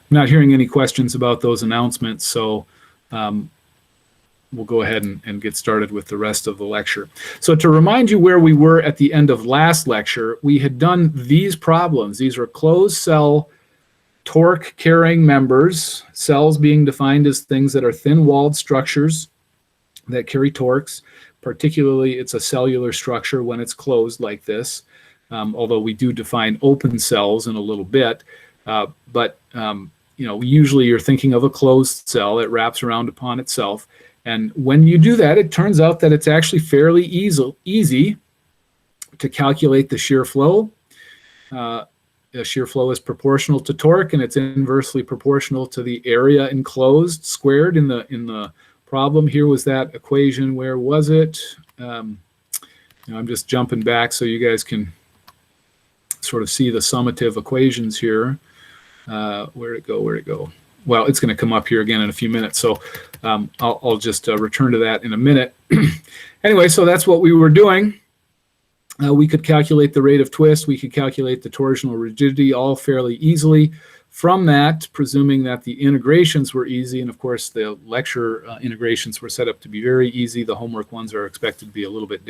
not hearing any questions about those announcements, so we'll go ahead and get started with the rest of the lecture. So to remind you where we were at the end of last lecture, we had done these problems. These were closed cell torque carrying members, cells being defined as things that are thin-walled structures that carry torques. Particularly, it's a cellular structure when it's closed like this, although we do define open cells in a little bit. You know, usually you're thinking of a closed cell. It wraps around upon itself. And when you do that, it turns out that it's actually fairly easy to calculate the shear flow. The shear flow is proportional to torque, and it's inversely proportional to the area enclosed squared in the problem. Here was that equation. Where was it? You know, I'm just jumping back so you guys can sort of see the summative equations here. Where'd it go? Where'd it go? Well, it's going to come up here again in a few minutes, so I'll just return to that in a minute. Anyway, so that's what we were doing. We could calculate the rate of twist. We could calculate the torsional rigidity all fairly easily. From that, presuming that the integrations were easy, and of course the lecture integrations were set up to be very easy. The homework ones are expected to be a little bit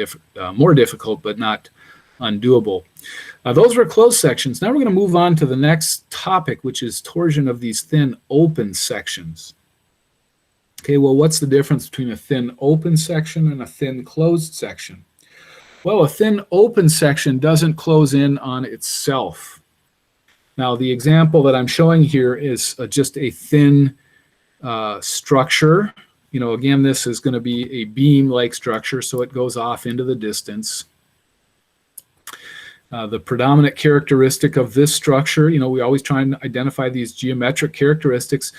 more difficult, but not undoable. Those were closed sections. Now we're going to move on to the next topic, which is torsion of these thin open sections. Okay, well, what's the difference between a thin open section and a thin closed section? Well, a thin open section doesn't close in on itself. Now, the example that I'm showing here is just a thin structure. You know, again, this is going to be a beam-like structure, so it goes off into the distance. The predominant characteristic of this structure, you know, we always try and identify these geometric characteristics,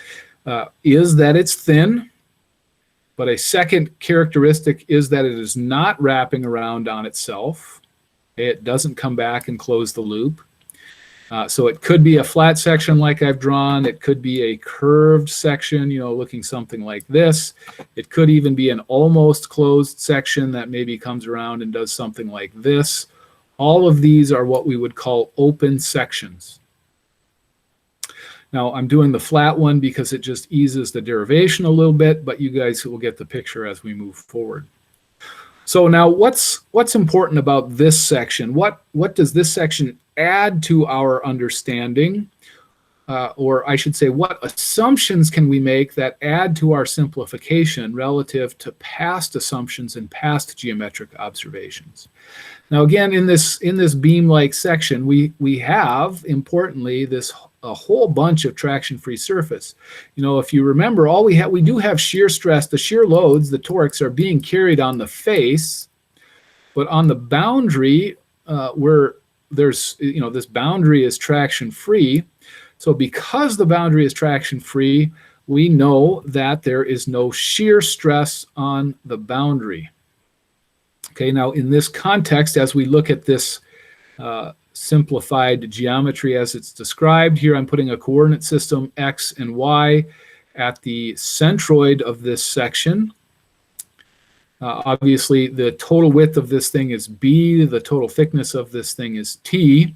is that it's thin. But a second characteristic is that it is not wrapping around on itself. It doesn't come back and close the loop. So it could be a flat section like I've drawn. It could be a curved section, you know, looking something like this. It could even be an almost closed section that maybe comes around and does something like this. All of these are what we would call open sections. Now, I'm doing the flat one because it just eases the derivation a little bit, but you guys will get the picture as we move forward. So now what's important about this section? What does this section add to our understanding? Or I should say, what assumptions can we make that add to our simplification relative to past assumptions and past geometric observations? Now, again, in this beam-like section, we have, importantly, a whole bunch of traction-free surface. You know, if you remember, we do have shear stress. The shear loads, the torques, are being carried on the face, but on the boundary, this boundary is traction-free. So because the boundary is traction-free, we know that there is no shear stress on the boundary. Okay, now in this context, as we look at this simplified geometry as it's described, here I'm putting a coordinate system X and Y at the centroid of this section. Obviously, the total width of this thing is B, the total thickness of this thing is T.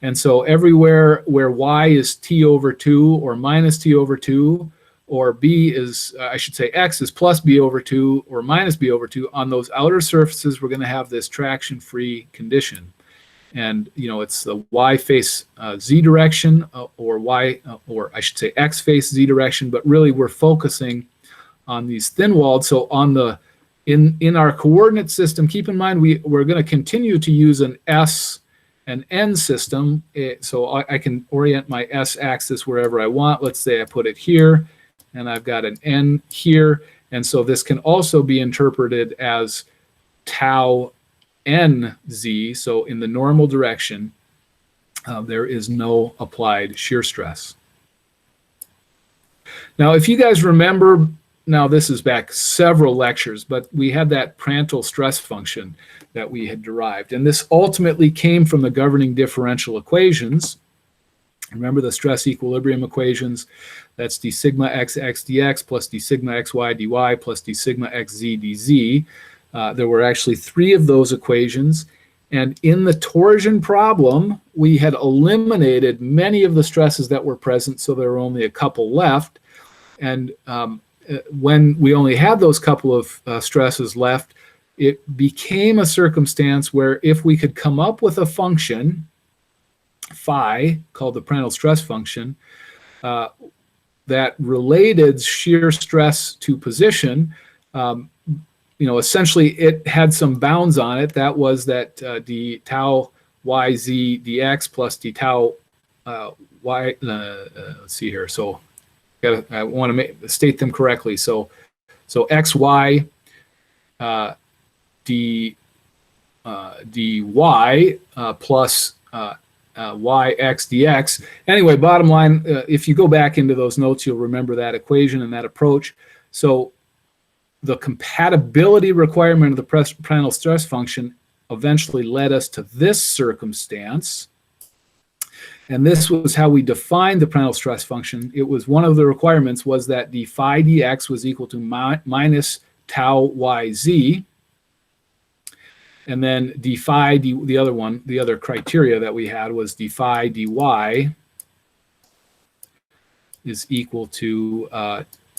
And so everywhere where Y is T over 2 or minus T over 2, or B is, I should say X is plus B over 2 or minus B over 2, on those outer surfaces, we're going to have this traction-free condition. And, you know, it's the Y face Z direction, or I should say X face Z direction, but really we're focusing on these thin-walled. So on the, in our coordinate system, keep in mind we're going to continue to use an S and N system. So I can orient my S axis wherever I want. Let's say I put it here, and I've got an N here. And so this can also be interpreted as tau NZ. So in the normal direction, there is no applied shear stress. Now, if you guys remember, now this is back several lectures, but we had that Prandtl stress function that we had derived. And this ultimately came from the governing differential equations. Remember the stress equilibrium equations? That's d sigma x x dx plus d sigma xy dy plus d sigma xz dz. There were actually 3 of those equations, And in the torsion problem, we had eliminated many of the stresses that were present, so there were only a couple left. And when we only had those couple of stresses left, it became a circumstance where if we could come up with a function, phi, called the Prandtl stress function, that related shear stress to position, essentially it had some bounds on it. That was that d tau yz dx plus d tau y. Let's see here. So I want to state them correctly. So xy dy plus yx dx. Anyway, bottom line, if you go back into those notes, you'll remember that equation and that approach. So the compatibility requirement of the Prandtl stress function eventually led us to this circumstance. And this was how we defined the Prandtl stress function. It was one of the requirements was that d phi dx was equal to minus tau yz. And then d phi, the other criteria that we had was d phi dy is equal to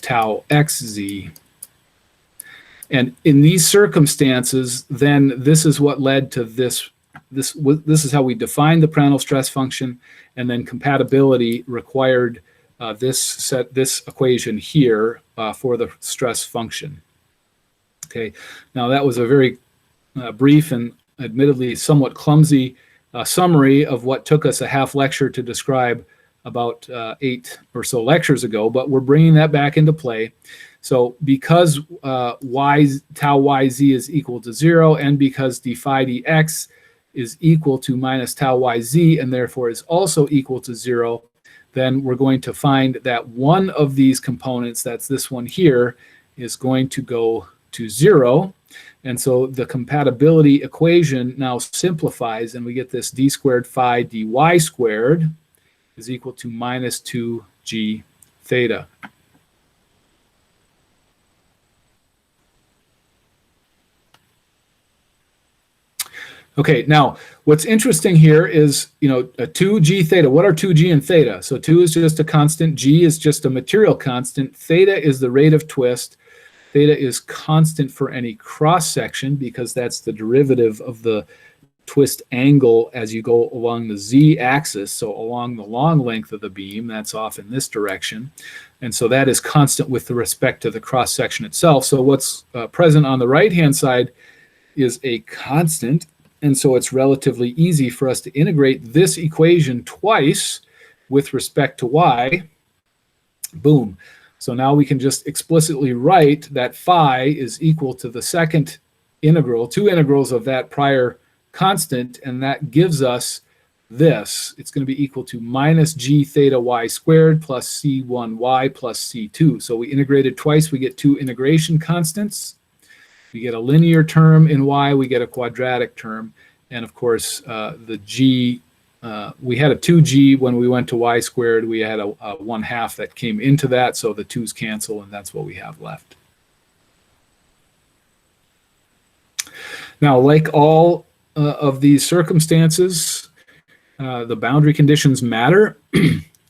tau xz. And in these circumstances, then this is what led to this. This is how we defined the Prandtl stress function, and then compatibility required this equation here for the stress function. Okay, now that was a very brief and admittedly somewhat clumsy summary of what took us a half lecture to describe about 8 or so lectures ago, but we're bringing that back into play. So because tau yz is equal to 0, and because d phi dx is equal to minus tau yz, and therefore is also equal to 0, then we're going to find that one of these components, that's this one here, is going to go to 0. And so the compatibility equation now simplifies, and we get this d squared phi dy squared is equal to minus 2g theta. Okay, now what's interesting here is, a 2g theta. What are 2g and theta? So 2 is just a constant, g is just a material constant, theta is the rate of twist. Theta is constant for any cross section because that's the derivative of the twist angle as you go along the z-axis, so along the long length of the beam, that's off in this direction. And so that is constant with respect to the cross section itself. So what's present on the right-hand side is a constant. And so it's relatively easy for us to integrate this equation twice with respect to y. Boom. So now we can just explicitly write that phi is equal to the second integral, 2 integrals of that prior constant, and that gives us this. It's going to be equal to minus g theta y squared plus c1y plus c2. So we integrated twice, we get 2 integration constants. We get a linear term in y, we get a quadratic term, and of course the g, we had a 2g when we went to y squared, we had a 1/2 that came into that, so the 2's cancel, and that's what we have left. Now, like all of these circumstances, the boundary conditions matter,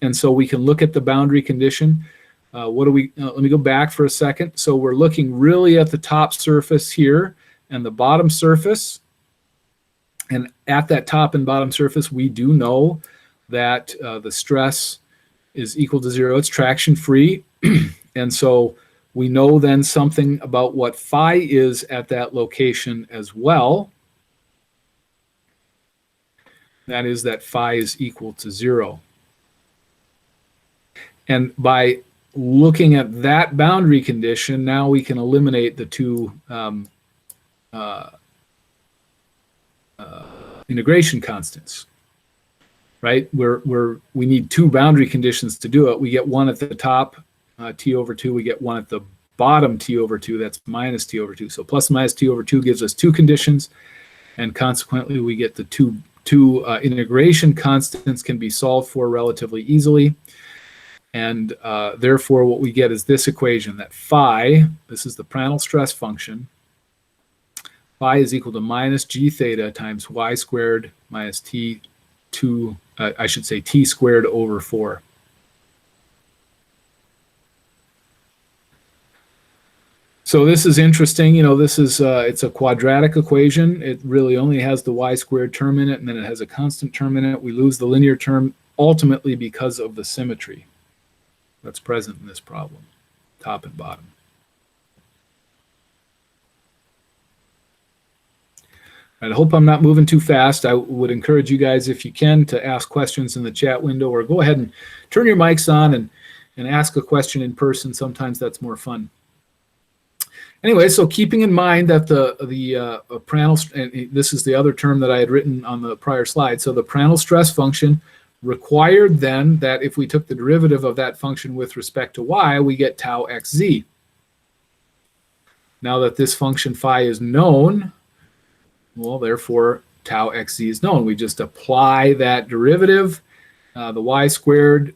and so we can look at the boundary condition. Let me go back for a second. So we're looking really at the top surface here and the bottom surface. And at that top and bottom surface, we do know that the stress is equal to 0. It's traction free. And so we know then something about what phi is at that location as well. That is that phi is equal to 0. And by looking at that boundary condition, now we can eliminate the 2 integration constants, right? We need 2 boundary conditions to do it. We get one at the top, t over 2. We get one at the bottom, t over 2. That's minus t over 2. So plus minus t over 2 gives us 2 conditions, and consequently we get the two integration constants can be solved for relatively easily. And therefore, what we get is this equation, that phi, this is the Prandtl stress function, phi is equal to minus g theta times y squared minus t squared over 4. So this is interesting. This is it's a quadratic equation. It really only has the y squared term in it, and then it has a constant term in it. We lose the linear term ultimately because of the symmetry that's present in this problem, top and bottom. I hope I'm not moving too fast. I would encourage you guys, if you can, to ask questions in the chat window, or go ahead and turn your mics on and ask a question in person. Sometimes that's more fun. Anyway, so keeping in mind that the Prandtl, and this is the other term that I had written on the prior slide, so the Prandtl stress function required then that if we took the derivative of that function with respect to y, we get tau xz. Now that this function phi is known, well, therefore, tau xz is known. We just apply that derivative. The y squared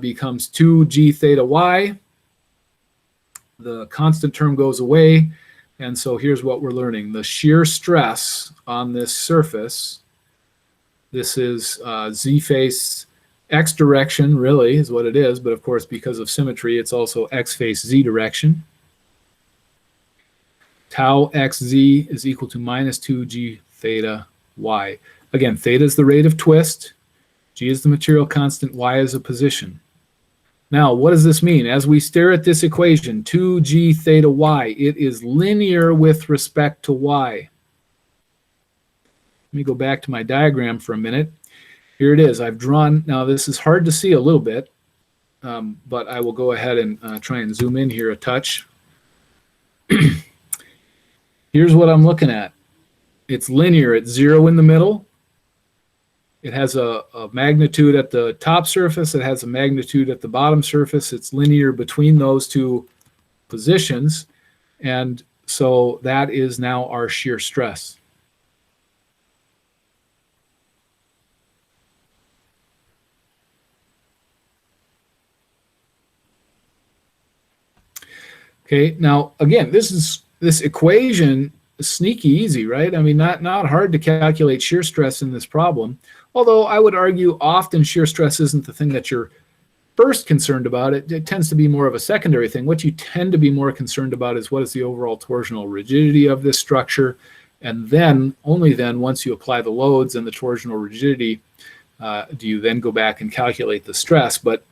becomes 2g theta y. The constant term goes away. And so here's what we're learning. The shear stress on this surface, this is z face x direction, really, is what it is. But of course, because of symmetry, it's also x face z direction. Tau xz is equal to minus 2g theta y. Again, theta is the rate of twist, g is the material constant, y is a position. Now, what does this mean? As we stare at this equation, 2g theta y, it is linear with respect to y. Let me go back to my diagram for a minute. Here it is. I've drawn, now this is hard to see a little bit, but I will go ahead and try and zoom in here a touch. Here's what I'm looking at. It's linear. It's 0 in the middle. It has a magnitude at the top surface. It has a magnitude at the bottom surface. It's linear between those two positions. And so that is now our shear stress. Okay, now again, this equation is sneaky easy, right? I mean, not hard to calculate shear stress in this problem. Although I would argue often shear stress isn't the thing that you're first concerned about. It tends to be more of a secondary thing. What you tend to be more concerned about is what is the overall torsional rigidity of this structure. And then, only then, once you apply the loads and the torsional rigidity, do you then go back and calculate the stress. But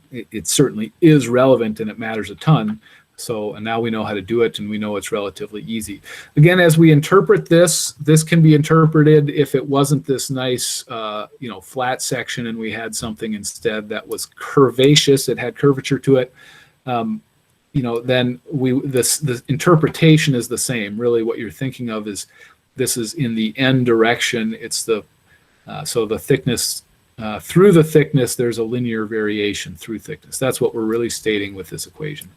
it certainly is relevant and it matters a ton. So, and now we know how to do it, and we know it's relatively easy. Again, as we interpret this, this can be interpreted if it wasn't this nice, flat section, and we had something instead that was curvaceous, it had curvature to it. Then the interpretation is the same. Really, what you're thinking of is this is in the n direction. It's the so the thickness. Through the thickness, there's a linear variation through thickness. That's what we're really stating with this equation.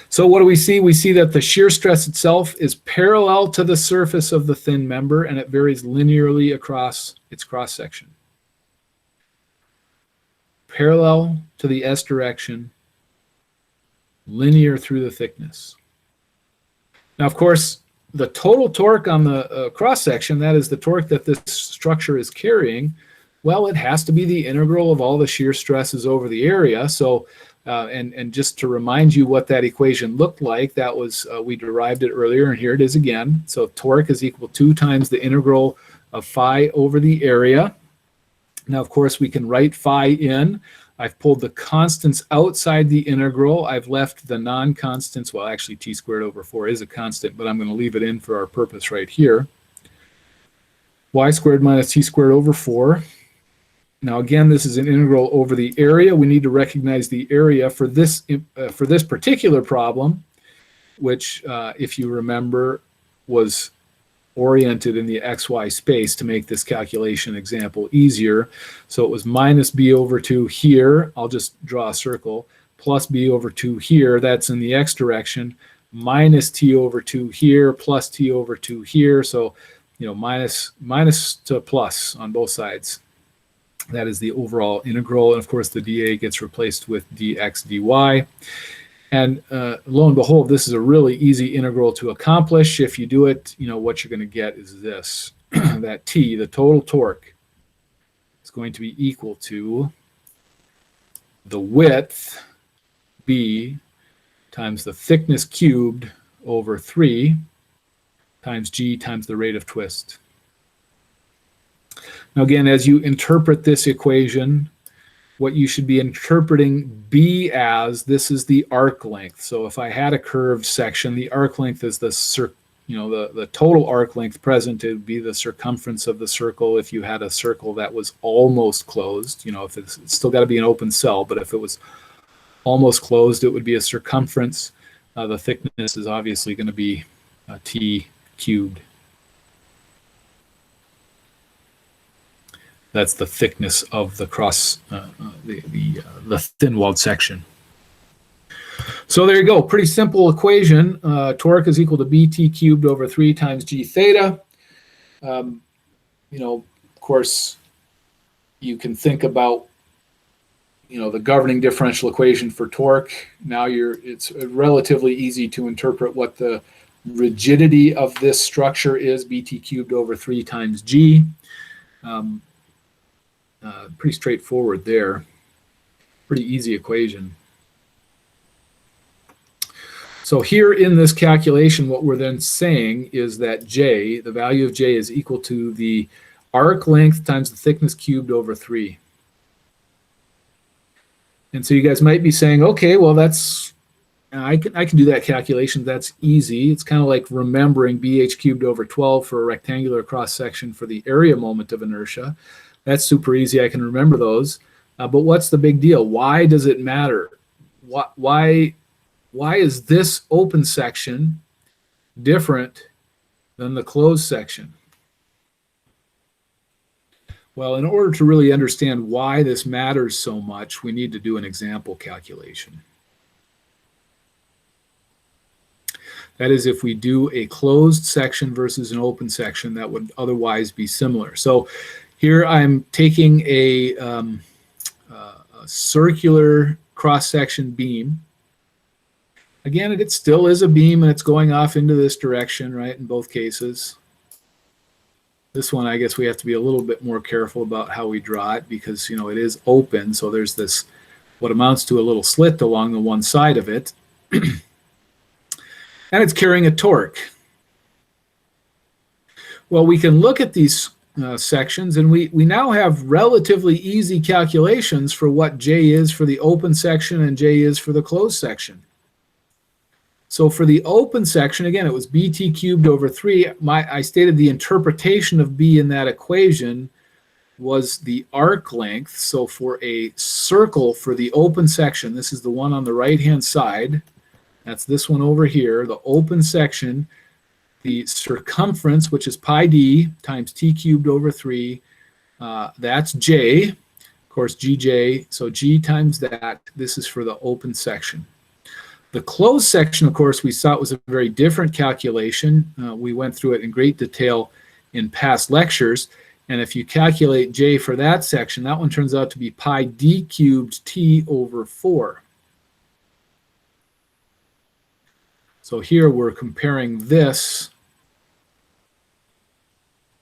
So what do we see? We see that the shear stress itself is parallel to the surface of the thin member, and it varies linearly across its cross-section. Parallel to the S direction, linear through the thickness. Now, of course, the total torque on the cross-section, that is the torque that this structure is carrying, well, it has to be the integral of all the shear stresses over the area. So, and just to remind you what that equation looked like, that was, we derived it earlier, and here it is again. So torque is equal to 2 times the integral of phi over the area. Now, of course, we can write phi in. I've pulled the constants outside the integral. I've left the non-constants, well, actually t squared over 4 is a constant, but I'm going to leave it in for our purpose right here. Y squared minus t squared over 4. Now, again, this is an integral over the area. We need to recognize the area for this particular problem, which, if you remember, was oriented in the xy space to make this calculation example easier. So it was minus b over 2 here. I'll just draw a circle. Plus b over 2 here. That's in the x direction. Minus t over 2 here. Plus t over 2 here. So, minus to plus on both sides. That is the overall integral. And of course, the dA gets replaced with dx dy. And lo and behold, this is a really easy integral to accomplish. If you do it, what you're going to get is this, that T, the total torque, is going to be equal to the width, B, times the thickness cubed over 3 times G times the rate of twist. Now again, as you interpret this equation, what you should be interpreting B as, this is the arc length. So if I had a curved section, the arc length is the total arc length present. It would be the circumference of the circle if you had a circle that was almost closed. If it's still got to be an open cell, but if it was almost closed, it would be a circumference. The thickness is obviously going to be T cubed. That's the thickness of the cross, the thin-walled section. So there you go. Pretty simple equation. Torque is equal to BT cubed over 3 times G theta. Of course, you can think about, the governing differential equation for torque. Now it's relatively easy to interpret what the rigidity of this structure is, BT cubed over 3 times G. Pretty straightforward there. Pretty easy equation. So here in this calculation, what we're then saying is that J, the value of J, is equal to the arc length times the thickness cubed over 3. And so you guys might be saying, okay, well, I can do that calculation. That's easy. It's kind of like remembering BH cubed over 12 for a rectangular cross section for the area moment of inertia. That's super easy. I can remember those. But what's the big deal? Why does it matter? Why is this open section different than the closed section? Well, in order to really understand why this matters so much, we need to do an example calculation. That is, if we do a closed section versus an open section that would otherwise be similar. So here I'm taking a circular cross-section beam. Again, it still is a beam, and it's going off into this direction, right, in both cases. This one, I guess we have to be a little bit more careful about how we draw it because, it is open, so there's this, what amounts to a little slit along the one side of it. And it's carrying a torque. Well, we can look at these sections, and we now have relatively easy calculations for what J is for the open section and J is for the closed section. So for the open section, again, it was BT cubed over 3. I stated the interpretation of B in that equation was the arc length. So for a circle for the open section, this is the one on the right-hand side. That's this one over here, the open section. The circumference, which is pi d times t cubed over 3, that's J. Of course, GJ, so G times that. This is for the open section. The closed section, of course, we saw it was a very different calculation. We went through it in great detail in past lectures. And if you calculate J for that section, that one turns out to be pi d cubed t over 4. So here we're comparing this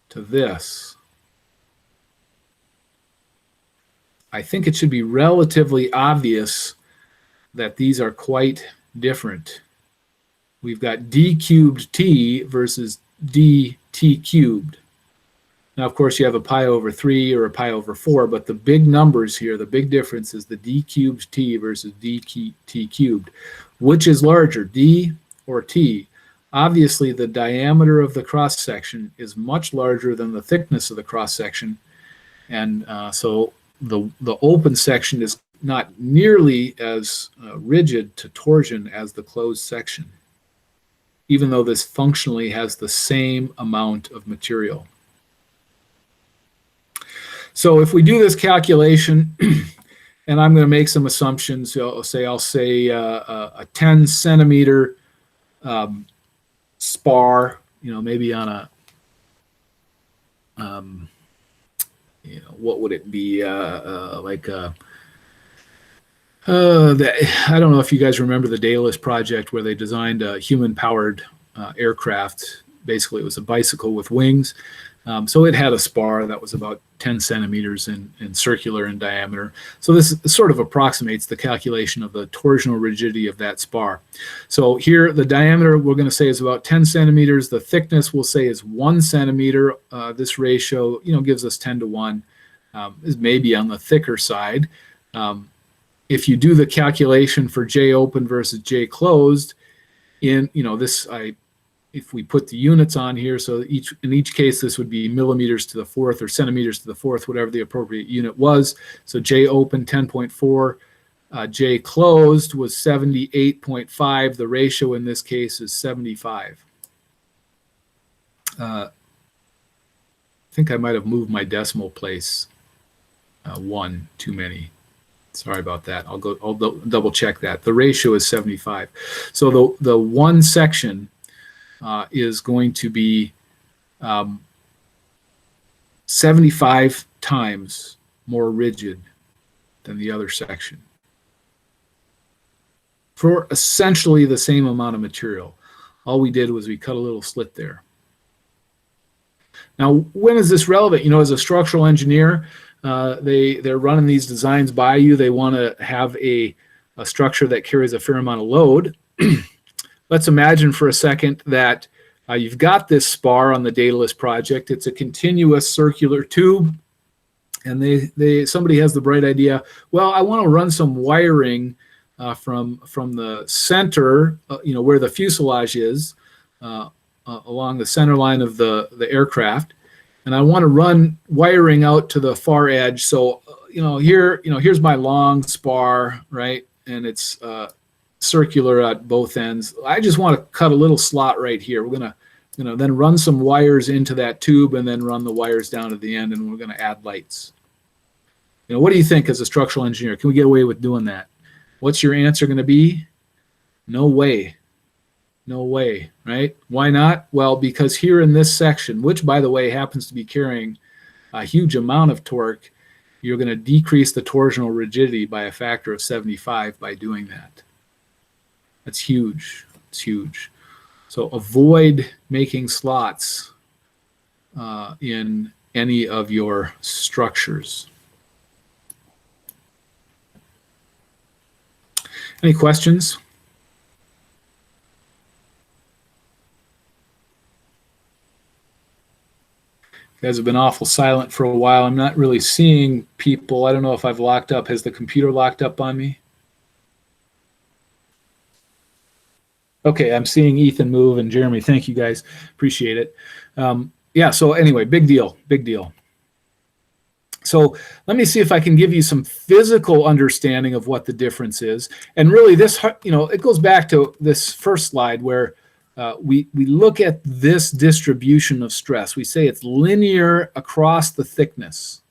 to this. I think it should be relatively obvious that these are quite different. We've got d cubed t versus dt cubed. Now, of course, you have a pi over 3 or a pi over 4, but the big numbers here, the big difference is the d cubed t versus dt cubed. Which is larger, d or t? Obviously, the diameter of the cross-section is much larger than the thickness of the cross-section, and so the open section is not nearly as rigid to torsion as the closed section, even though this functionally has the same amount of material. So if we do this calculation, and I'm going to make some assumptions, I'll say a 10 centimeter spar, maybe on a, what would it be, like a I don't know if you guys remember the Daedalus project where they designed a human-powered aircraft. Basically, it was a bicycle with wings. So it had a spar that was about 10 centimeters in circular in diameter. So this sort of approximates the calculation of the torsional rigidity of that spar. So here, the diameter we're going to say is about 10 centimeters. The thickness we'll say is 1 centimeter. This ratio, gives us 10 to 1. Is maybe on the thicker side. If you do the calculation for J open versus J closed, if we put the units on here, so in each case this would be millimeters to the fourth or centimeters to the fourth, whatever the appropriate unit was. So J open 10.4, J closed was 78.5. The ratio in this case is 75. I think I might have moved my decimal place one too many. Sorry about that. I'll double check that. The ratio is 75. So the one section is going to be 75 times more rigid than the other section for essentially the same amount of material. All we did was we cut a little slit there. Now, when is this relevant? As a structural engineer, they're running these designs by you. They want to have a structure that carries a fair amount of load. Let's imagine for a second that you've got this spar on the Daedalus project. It's a continuous circular tube, and somebody has the bright idea, well, I want to run some wiring from the center, where the fuselage is, along the center line of the aircraft, and I want to run wiring out to the far edge. So, here's my long spar, right, and it's circular at both ends. I just want to cut a little slot right here. We're going to then run some wires into that tube and then run the wires down to the end, and we're going to add lights. What do you think as a structural engineer? Can we get away with doing that? What's your answer going to be? No way. No way, right? Why not? Well, because here in this section, which by the way happens to be carrying a huge amount of torque, you're going to decrease the torsional rigidity by a factor of 75 by doing that. That's huge. It's huge. So avoid making slots in any of your structures. Any questions? You guys have been awful silent for a while. I'm not really seeing people. I don't know if I've locked up. Has the computer locked up on me? Okay, I'm seeing Ethan move and Jeremy. Thank you guys. Appreciate it. Yeah, so anyway, big deal, big deal. So let me see if I can give you some physical understanding of what the difference is. And really this, it goes back to this first slide where we look at this distribution of stress. We say it's linear across the thickness.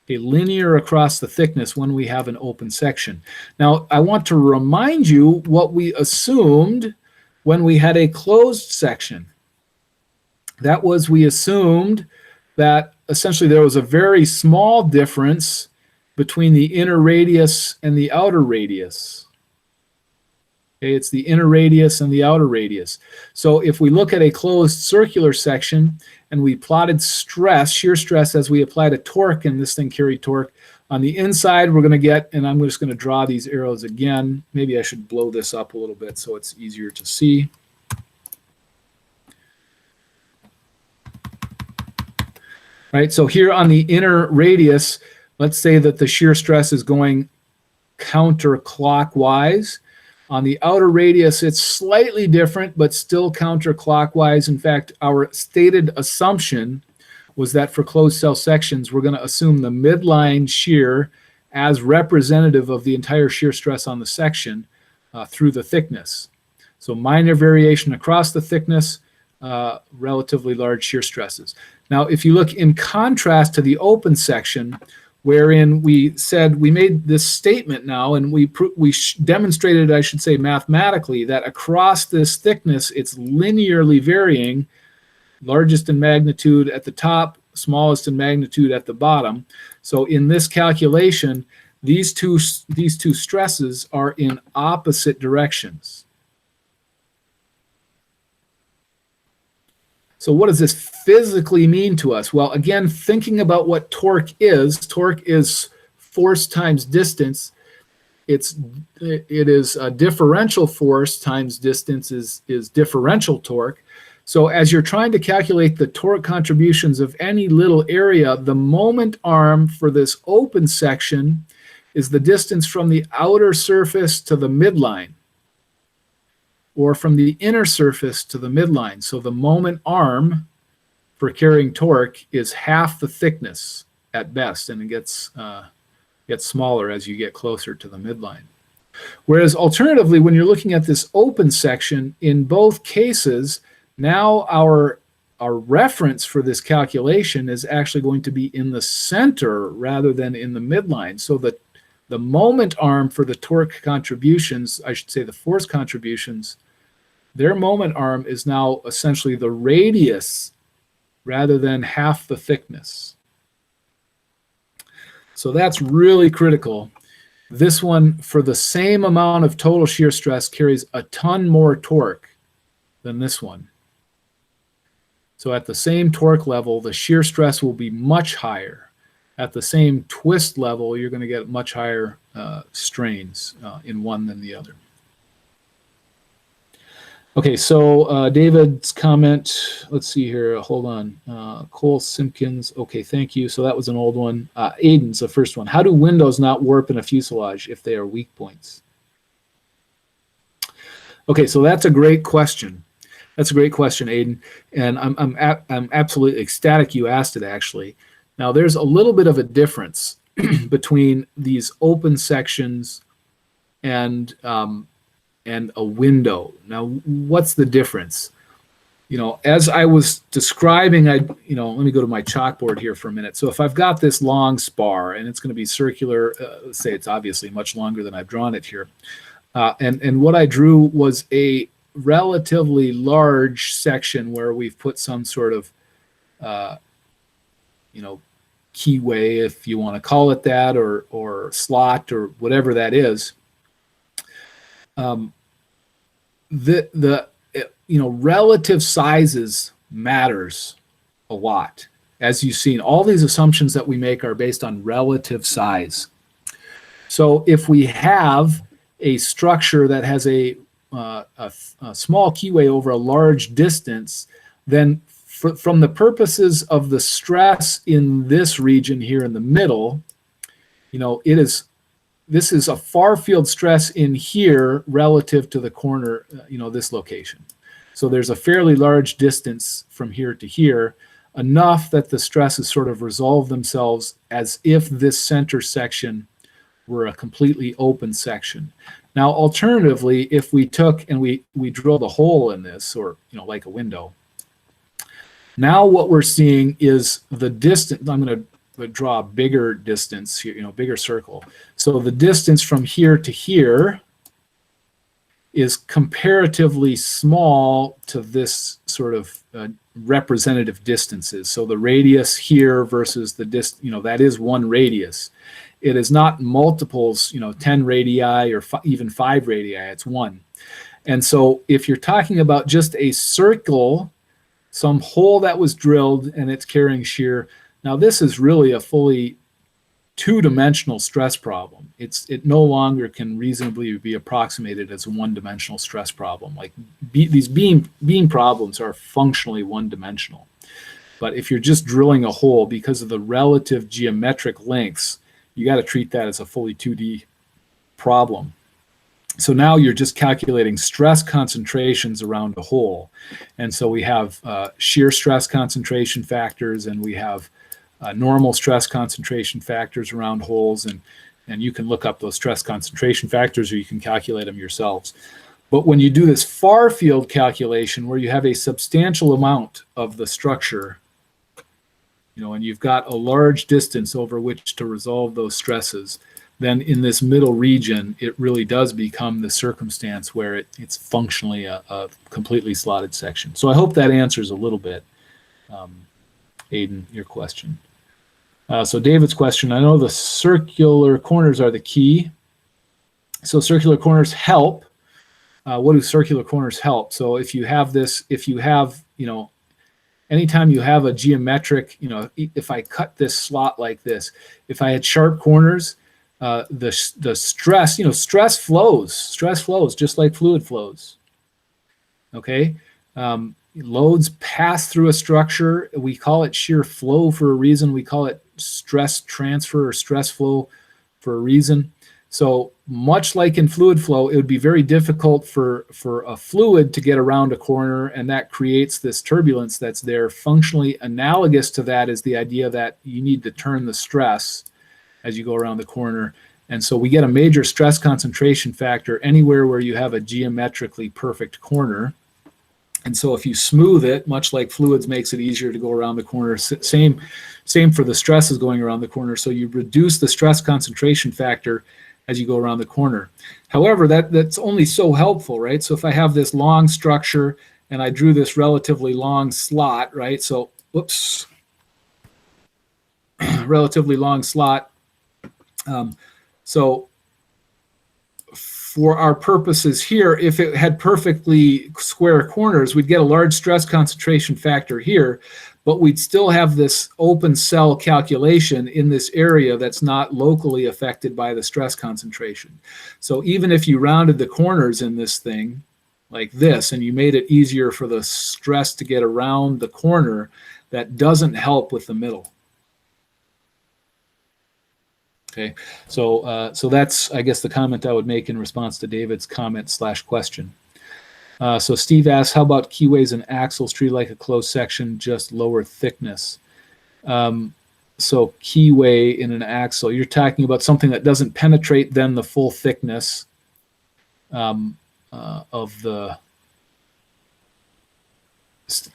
Linear across the thickness when we have an open section. Now, I want to remind you what we assumed when we had a closed section. That was, we assumed that essentially there was a very small difference between the inner radius and the outer radius. Okay, it's the inner radius and the outer radius. So if we look at a closed circular section and we plotted stress, shear stress, as we applied a torque, and this thing carried torque, on the inside we're going to get, and I'm just going to draw these arrows again. Maybe I should blow this up a little bit so it's easier to see. Right, so here on the inner radius, let's say that the shear stress is going counterclockwise. On the outer radius, it's slightly different, but still counterclockwise. In fact, our stated assumption was that for closed cell sections, we're going to assume the midline shear as representative of the entire shear stress on the section through the thickness. So minor variation across the thickness, relatively large shear stresses. Now, if you look in contrast to the open section, wherein we said, we made this statement now, and we demonstrated, I should say, mathematically, that across this thickness, it's linearly varying, largest in magnitude at the top, smallest in magnitude at the bottom. So in this calculation, these two stresses are in opposite directions. So what does this physically mean to us? Well, again, thinking about what torque is force times distance. It is a differential force times distance is differential torque. So as you're trying to calculate the torque contributions of any little area, the moment arm for this open section is the distance from the outer surface to the midline, or from the inner surface to the midline. So the moment arm for carrying torque is half the thickness at best, and it gets smaller as you get closer to the midline. Whereas alternatively, when you're looking at this open section, in both cases, now our reference for this calculation is actually going to be in the center rather than in the midline. So the moment arm for the torque contributions, I should say the force contributions, their moment arm is now essentially the radius rather than half the thickness. So that's really critical. This one, for the same amount of total shear stress, carries a ton more torque than this one. So at the same torque level, the shear stress will be much higher. At the same twist level, you're going to get much higher strains in one than the other. Okay, so David's comment, let's see here, hold on. Cole Simpkins, okay, thank you. So that was an old one. Aiden's the first one. How do windows not warp in a fuselage if they are weak points? Okay, so that's a great question. That's a great question, Aiden. And I'm absolutely ecstatic you asked it, actually. Now, there's a little bit of a difference between these open sections and a window. Now, what's the difference? You know, as I was describing, let me go to my chalkboard here for a minute. So if I've got this long spar and it's going to be circular, let's say it's obviously much longer than I've drawn it here. And what I drew was a relatively large section where we've put some sort of, keyway, if you want to call it that, or slot, or whatever that is. Relative sizes matters a lot. As you've seen, all these assumptions that we make are based on relative size. So if we have a structure that has a small keyway over a large distance, then from the purposes of the stress in this region here in the middle, this is a far field stress in here relative to the corner, this location. So there's a fairly large distance from here to here, enough that the stresses sort of resolve themselves as if this center section were a completely open section. Now, alternatively, if we took and we drilled a hole in this, or like a window, now what we're seeing is the distance. I'm going to draw a bigger distance here, bigger circle. So the distance from here to here is comparatively small to this sort of representative distances. So the radius here versus the that is one radius. It is not multiples, 10 radii or even 5 radii, it's one. And so if you're talking about just a circle, some hole that was drilled and it's carrying shear, now this is really a fully two-dimensional stress problem. It no longer can reasonably be approximated as a one-dimensional stress problem. Like these beam problems are functionally one-dimensional. But if you're just drilling a hole, because of the relative geometric lengths, you got to treat that as a fully 2D problem. So now you're just calculating stress concentrations around a hole. And so we have shear stress concentration factors, and we have normal stress concentration factors around holes, and you can look up those stress concentration factors, or you can calculate them yourselves. But when you do this far field calculation, where you have a substantial amount of the structure, and you've got a large distance over which to resolve those stresses, then in this middle region, it really does become the circumstance where it's functionally a completely slotted section. So I hope that answers a little bit, Aiden, your question. So David's question, I know the circular corners are the key. So circular corners help. What do circular corners help? So if you have this, if you have, anytime you have a geometric, if I cut this slot like this, if I had sharp corners, the stress, stress flows just like fluid flows. Okay. Loads pass through a structure. We call it shear flow for a reason. We call it stress transfer or stress flow for a reason. So much like in fluid flow, it would be very difficult for a fluid to get around a corner, and that creates this turbulence that's there. Functionally analogous to that is the idea that you need to turn the stress as you go around the corner. And so we get a major stress concentration factor anywhere where you have a geometrically perfect corner. And so if you smooth it, much like fluids makes it easier to go around the corner, same for the stresses going around the corner. So you reduce the stress concentration factor as you go around the corner. However, that's only so helpful, right? So if I have this long structure and I drew this relatively long slot, right? So, whoops, relatively long slot. So for our purposes here, if it had perfectly square corners, we'd get a large stress concentration factor here, but we'd still have this open cell calculation in this area that's not locally affected by the stress concentration. So even if you rounded the corners in this thing like this, and you made it easier for the stress to get around the corner, that doesn't help with the middle. Okay, so that's, I guess, the comment I would make in response to David's comment/question. So Steve asks, how about keyways and axles treated like a closed section, just lower thickness? So keyway in an axle, you're talking about something that doesn't penetrate then the full thickness of the...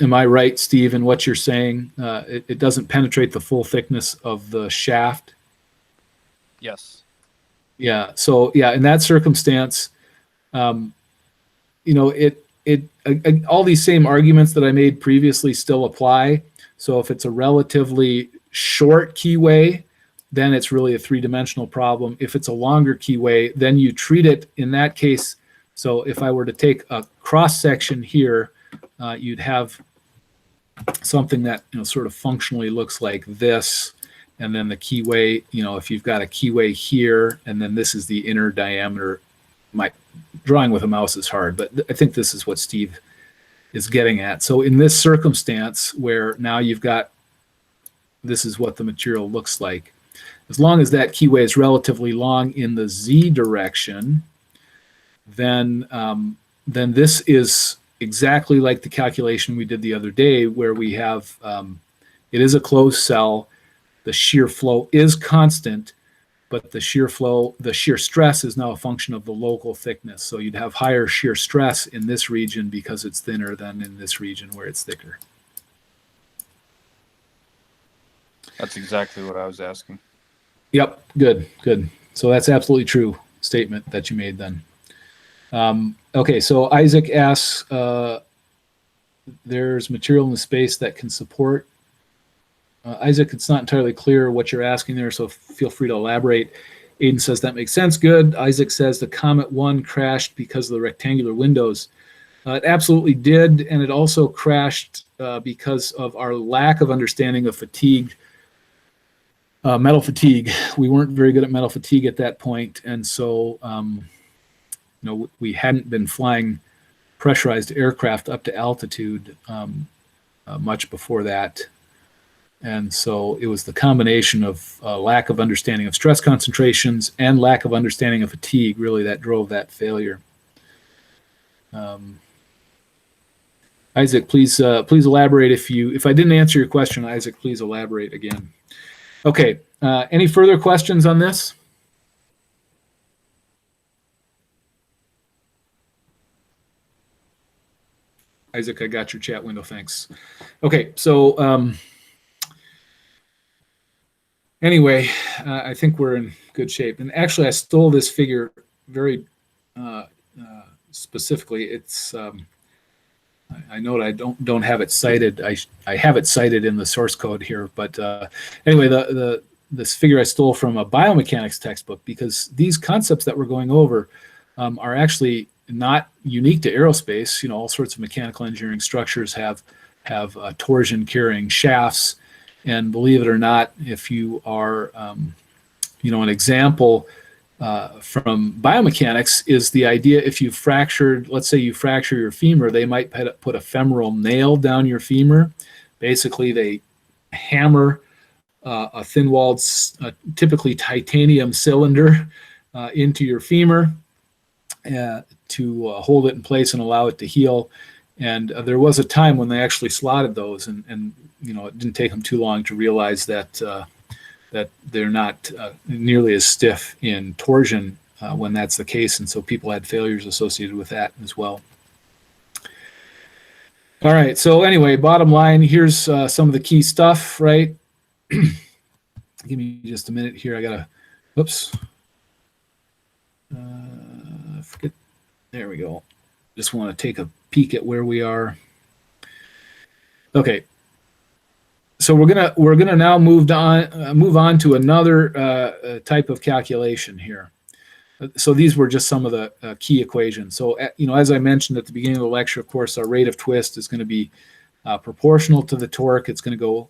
Am I right, Steve, in what you're saying? It doesn't penetrate the full thickness of the shaft? Yes. Yeah. So yeah, in that circumstance, all these same arguments that I made previously still apply. So if it's a relatively short keyway, then it's really a three-dimensional problem. If it's a longer keyway, then you treat it in that case. So if I were to take a cross section here, you'd have something that sort of functionally looks like this. And then the keyway, if you've got a keyway here, and then this is the inner diameter. My drawing with a mouse is hard, but I think this is what Steve is getting at. So in this circumstance where now you've got, this is what the material looks like. As long as that keyway is relatively long in the Z direction, then this is exactly like the calculation we did the other day, where we have, it is a closed cell. The shear flow is constant, but the shear stress is now a function of the local thickness. So you'd have higher shear stress in this region because it's thinner than in this region where it's thicker. That's exactly what I was asking. Yep, good. So that's absolutely true statement that you made then. Okay, so Isaac asks, there's material in the space that can support. Isaac, it's not entirely clear what you're asking there, so feel free to elaborate. Aiden says that makes sense. Good. Isaac says the Comet 1 crashed because of the rectangular windows. It absolutely did, and it also crashed because of our lack of understanding of fatigue, metal fatigue. We weren't very good at metal fatigue at that point, and so we hadn't been flying pressurized aircraft up to altitude much before that. And so it was the combination of lack of understanding of stress concentrations and lack of understanding of fatigue really that drove that failure. Isaac, please elaborate if I didn't answer your question, Isaac, please elaborate again. Okay, any further questions on this? Isaac, I got your chat window, thanks. Okay, so anyway, I think we're in good shape. And actually, I stole this figure very specifically. It's I know I don't have it cited. I have it cited in the source code here, but anyway, this figure I stole from a biomechanics textbook, because these concepts that we're going over are actually not unique to aerospace. You know, all sorts of mechanical engineering structures have torsion carrying shafts, and believe it or not, if you are you know, an example from biomechanics is the idea, if you fractured, let's say you fracture your femur, they might put a femoral nail down your femur. Basically, they hammer a thin-walled, typically titanium cylinder into your femur to hold it in place and allow it to heal. And there was a time when they actually slotted those, and you know, it didn't take them too long to realize that that they're not nearly as stiff in torsion when that's the case, and so people had failures associated with that as well. All right, so anyway, bottom line, here's some of the key stuff, right? Give me just a minute here. I gotta, whoops. Forget, there we go. Just want to take a peek at where we are. Okay. So we're gonna now move on to another type of calculation here. So these were just some of the key equations. So you know, as I mentioned at the beginning of the lecture, of course, our rate of twist is going to be proportional to the torque. It's going to go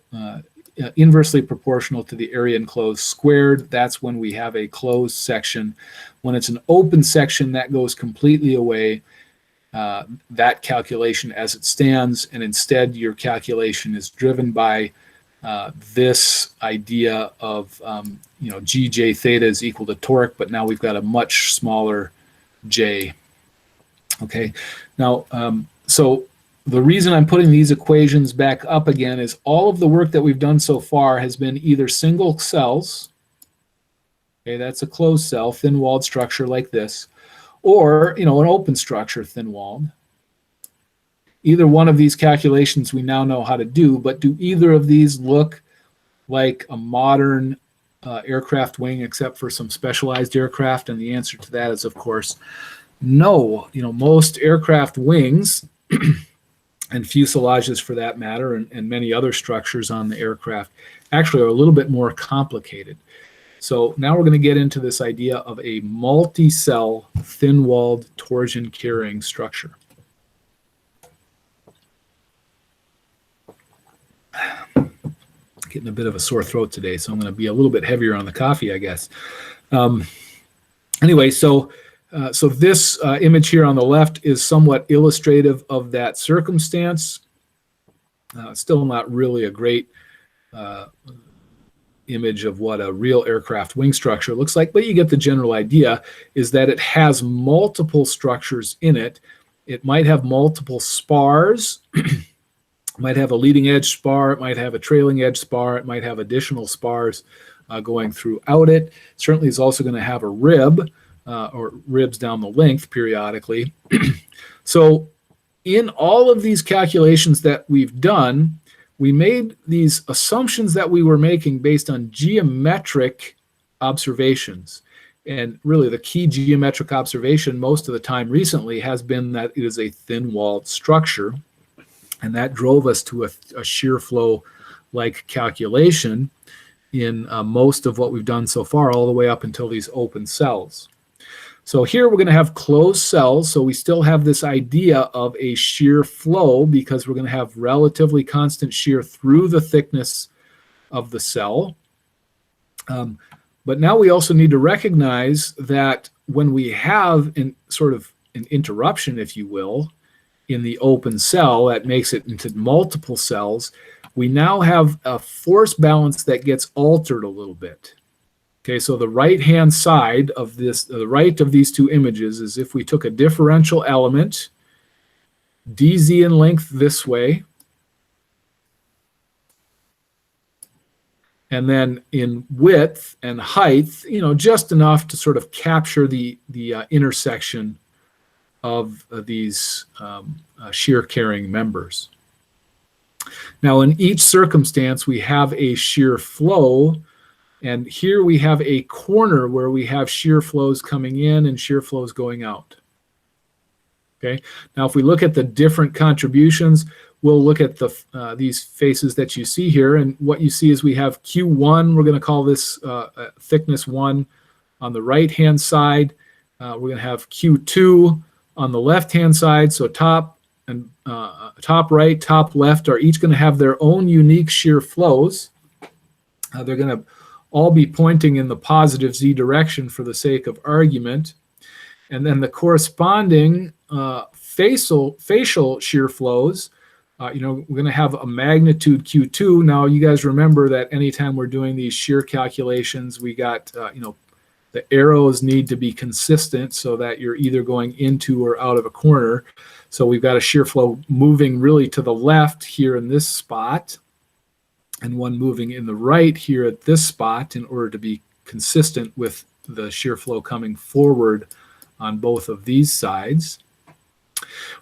inversely proportional to the area enclosed squared. That's when we have a closed section. When it's an open section, that goes completely away. That calculation as it stands, and instead your calculation is driven by this idea of you know, gj theta is equal to torque, but now we've got a much smaller j. Okay, now so the reason I'm putting these equations back up again is all of the work that we've done so far has been either single cells, okay, that's a closed cell, thin-walled structure like this, or, you know, an open structure, thin-walled. Either one of these calculations we now know how to do, but do either of these look like a modern aircraft wing except for some specialized aircraft? And the answer to that is, of course, no. You know, most aircraft wings and fuselages for that matter, and many other structures on the aircraft actually are a little bit more complicated. So now we're going to get into this idea of a multi-cell, thin-walled, torsion-carrying structure. Getting a bit of a sore throat today, so I'm going to be a little bit heavier on the coffee, I guess. Anyway, so this image here on the left is somewhat illustrative of that circumstance. Still not really a great image of what a real aircraft wing structure looks like, but you get the general idea, is that it has multiple structures in it. It might have multiple spars. It might have a leading edge spar, it might have a trailing edge spar, it might have additional spars going throughout it. Certainly is also going to have a rib or ribs down the length periodically. So in all of these calculations that we've done, we made these assumptions that we were making based on geometric observations. And really the key geometric observation most of the time recently has been that it is a thin-walled structure. And that drove us to a shear flow-like calculation in most of what we've done so far, all the way up until these open cells. So here we're going to have closed cells, so we still have this idea of a shear flow because we're going to have relatively constant shear through the thickness of the cell. But now we also need to recognize that when we have sort of an interruption, if you will, in the open cell that makes it into multiple cells, we now have a force balance that gets altered a little bit. Okay, so the right-hand side of this, the right of these two images, is if we took a differential element, dz in length this way, and then in width and height, you know, just enough to sort of capture the intersection of these shear carrying members. Now in each circumstance we have a shear flow, and here we have a corner where we have shear flows coming in and shear flows going out. Okay. Now, if we look at the different contributions, we'll look at these faces that you see here, and what you see is we have Q1. We're going to call this thickness 1 on the right-hand side. We're going to have Q2 on the left-hand side. So top and top right, top left are each going to have their own unique shear flows. They're going to all be pointing in the positive z direction for the sake of argument. And then the corresponding facial shear flows, we're going to have a magnitude Q2. Now, you guys remember that anytime we're doing these shear calculations, we got, the arrows need to be consistent so that you're either going into or out of a corner. So we've got a shear flow moving really to the left here in this spot, and one moving in the right here at this spot in order to be consistent with the shear flow coming forward on both of these sides.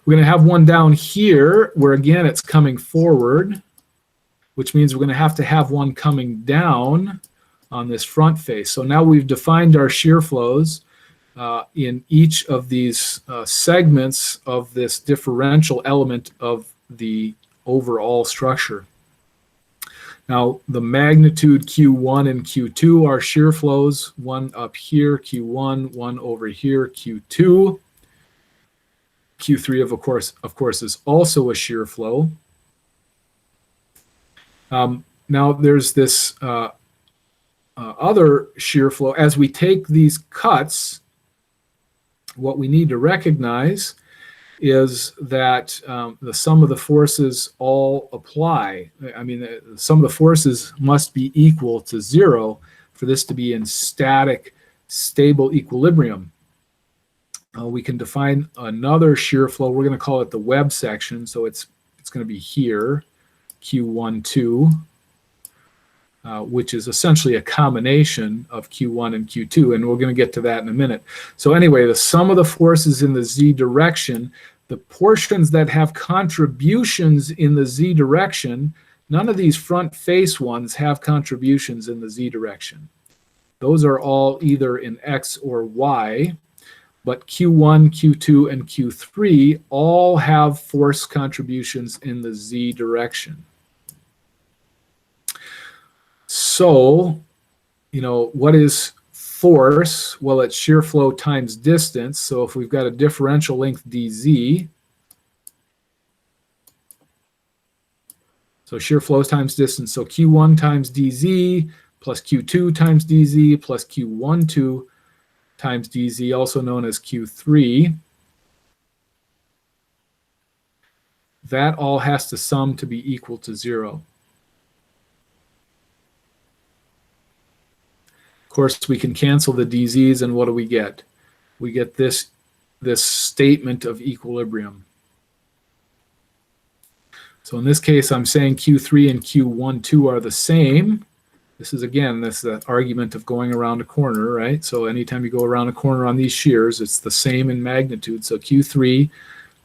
We're going to have one down here where, again, it's coming forward, which means we're going to have one coming down on this front face. So now we've defined our shear flows in each of these segments of this differential element of the overall structure. Now, the magnitude Q1 and Q2 are shear flows, one up here, Q1, one over here, Q2. Q3, of course, is also a shear flow. Now, there's this other shear flow. As we take these cuts, what we need to recognize is that the sum of the forces all apply. I mean, the sum of the forces must be equal to 0 for this to be in static, stable equilibrium. We can define another shear flow. We're going to call it the web section. So it's going to be here, Q12, which is essentially a combination of Q1 and Q2, and we're going to get to that in a minute. So anyway, the sum of the forces in the z direction, the portions that have contributions in the z direction, none of these front face ones have contributions in the z direction. Those are all either in x or y, but Q1, Q2, and Q3 all have force contributions in the z direction. So, what is force? Well, it's shear flow times distance. So if we've got a differential length dz, so shear flows times distance, so Q1 times dz plus Q2 times dz plus Q12 times dz, also known as Q3. That all has to sum to be equal to 0. Of course, we can cancel the dz's, and what do we get? We get this statement of equilibrium. So in this case, I'm saying Q3 and Q12 are the same. This is, again, the argument of going around a corner, right? So anytime you go around a corner on these shears, it's the same in magnitude. So Q3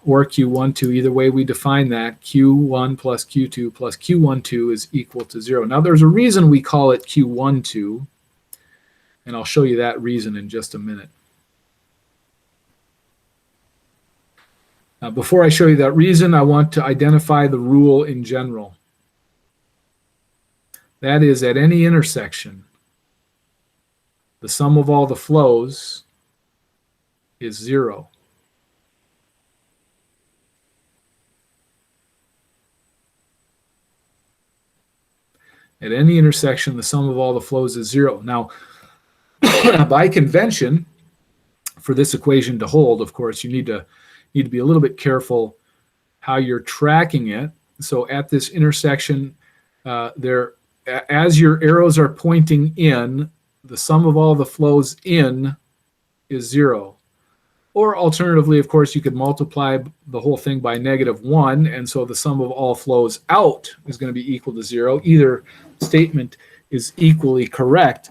or Q12, either way we define that, Q1 plus Q2 plus Q12 is equal to 0. Now, there's a reason we call it Q12, and I'll show you that reason in just a minute. Now, before I show you that reason, I want to identify the rule in general. That is, at any intersection, the sum of all the flows is 0. At any intersection, the sum of all the flows is 0. Now, by convention, for this equation to hold, of course, you need to be a little bit careful how you're tracking it. So at this intersection, as your arrows are pointing in, the sum of all the flows in is 0. Or alternatively, of course, you could multiply the whole thing by -1, and so the sum of all flows out is going to be equal to 0. Either statement is equally correct,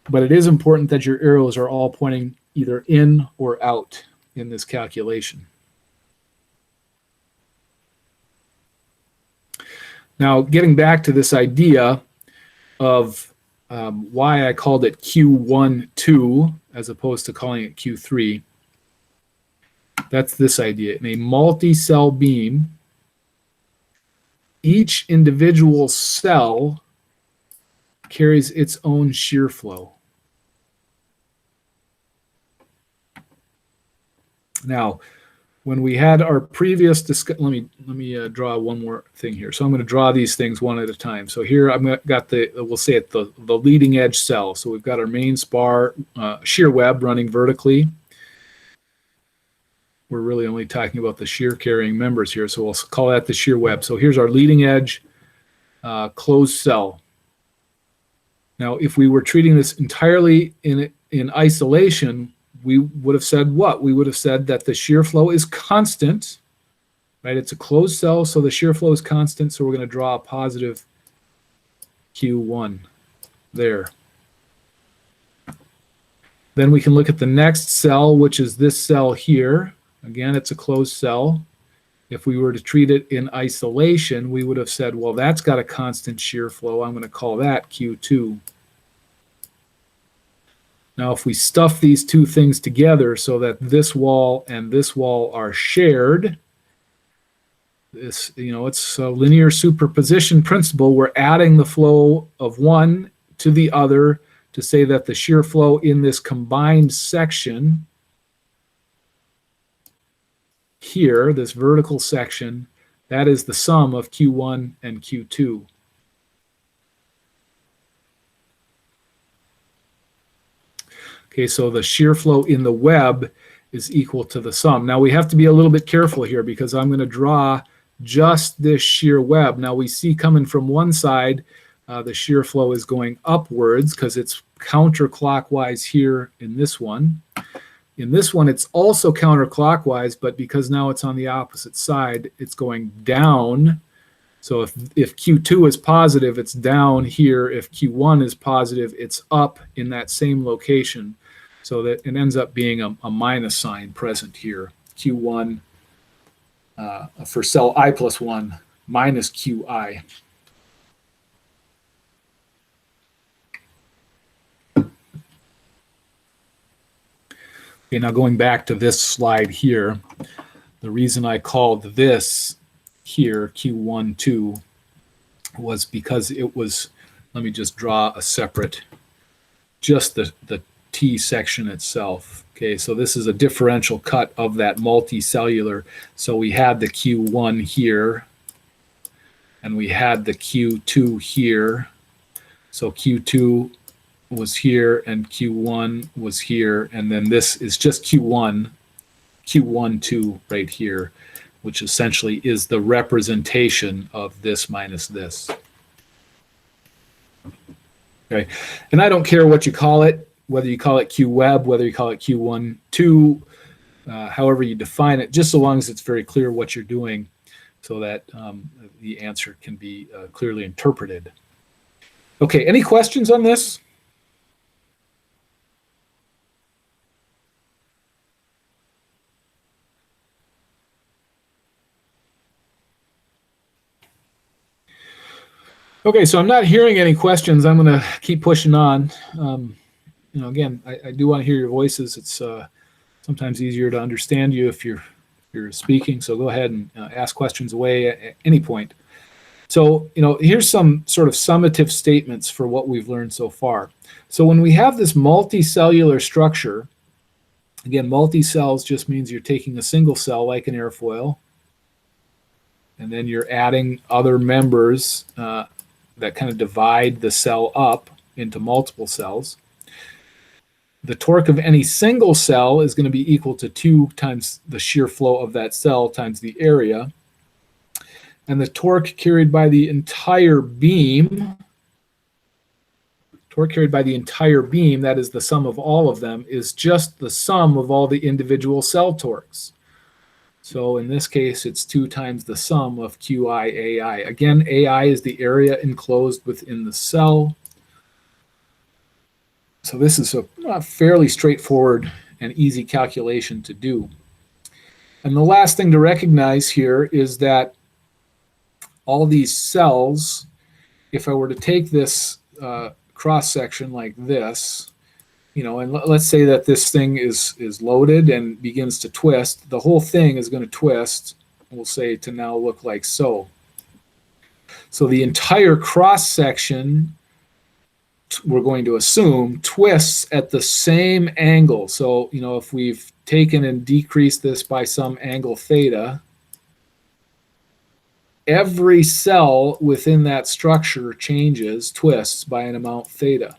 but it is important that your arrows are all pointing either in or out in this calculation. Now, getting back to this idea of why I called it Q12 as opposed to calling it Q3. That's this idea. In a multi-cell beam, each individual cell carries its own shear flow. Now, when we had our previous discussion, let me draw one more thing here. So I'm going to draw these things one at a time. So here I've got we'll say it the leading edge cell. So we've got our main spar shear web running vertically. We're really only talking about the shear carrying members here, so we'll call that the shear web. So here's our leading edge closed cell. Now, if we were treating this entirely in isolation, we would have said what? We would have said that the shear flow is constant, right? It's a closed cell, so the shear flow is constant, so we're going to draw a positive Q1 there. Then we can look at the next cell, which is this cell here. Again, it's a closed cell. If we were to treat it in isolation, we would have said, well, that's got a constant shear flow. I'm going to call that Q2. Now, if we stuff these two things together so that this wall and this wall are shared, it's a linear superposition principle. We're adding the flow of one to the other to say that the shear flow in this combined section here, this vertical section, that is the sum of Q1 and Q2. Okay, so the shear flow in the web is equal to the sum. Now we have to be a little bit careful here because I'm going to draw just this shear web. Now we see coming from one side, the shear flow is going upwards because it's counterclockwise here in this one. In this one, it's also counterclockwise, but because now it's on the opposite side, it's going down. So if Q2 is positive, it's down here. If Q1 is positive, it's up in that same location. So that it ends up being a minus sign present here. Q1 for cell I plus 1 minus QI. Okay, now going back to this slide here, the reason I called this here Q1, 2 was because it was, let me just draw a separate, just the T section itself. Okay, so this is a differential cut of that multicellular. So we had the Q1 here, and we had the Q2 here. So Q2 was here and Q1 was here, and then this is just Q1, 2 right here, which essentially is the representation of this minus this. Okay, and I don't care what you call it, whether you call it Q web, whether you call it Q1, 2, however you define it, just so long as it's very clear what you're doing so that the answer can be clearly interpreted. Okay, any questions on this? Okay, so I'm not hearing any questions. I'm going to keep pushing on. Again, I do want to hear your voices. It's sometimes easier to understand you if you're speaking. So go ahead and ask questions away at any point. So, here's some sort of summative statements for what we've learned so far. So when we have this multicellular structure, again, multi-cells just means you're taking a single cell like an airfoil, and then you're adding other members that kind of divide the cell up into multiple cells. The torque of any single cell is going to be equal to 2 times the shear flow of that cell times the area. And the torque carried by the entire beam, that is the sum of all of them, is just the sum of all the individual cell torques. So in this case, it's 2 times the sum of QI AI. Again, AI is the area enclosed within the cell. So this is a fairly straightforward and easy calculation to do. And the last thing to recognize here is that all these cells, if I were to take this cross section like this, and let's say that this thing is loaded and begins to twist. The whole thing is going to twist, we'll say, to now look like so. So the entire cross section, we're going to assume, twists at the same angle. So, if we've taken and decreased this by some angle theta, every cell within that structure twists by an amount theta.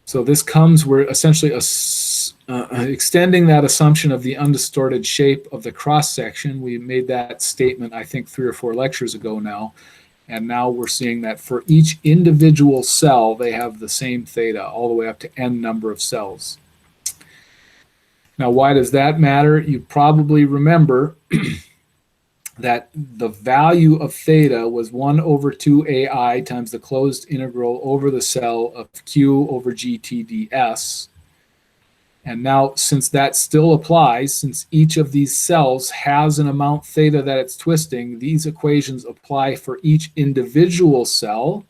So this comes, we're essentially extending that assumption of the undistorted shape of the cross section. We made that statement, I think, 3 or 4 lectures ago now. And now we're seeing that for each individual cell, they have the same theta all the way up to n number of cells. Now, why does that matter? You probably remember that the value of theta was 1 over 2 AI times the closed integral over the cell of Q over GT ds. And now, since that still applies, since each of these cells has an amount theta that it's twisting, these equations apply for each individual cell.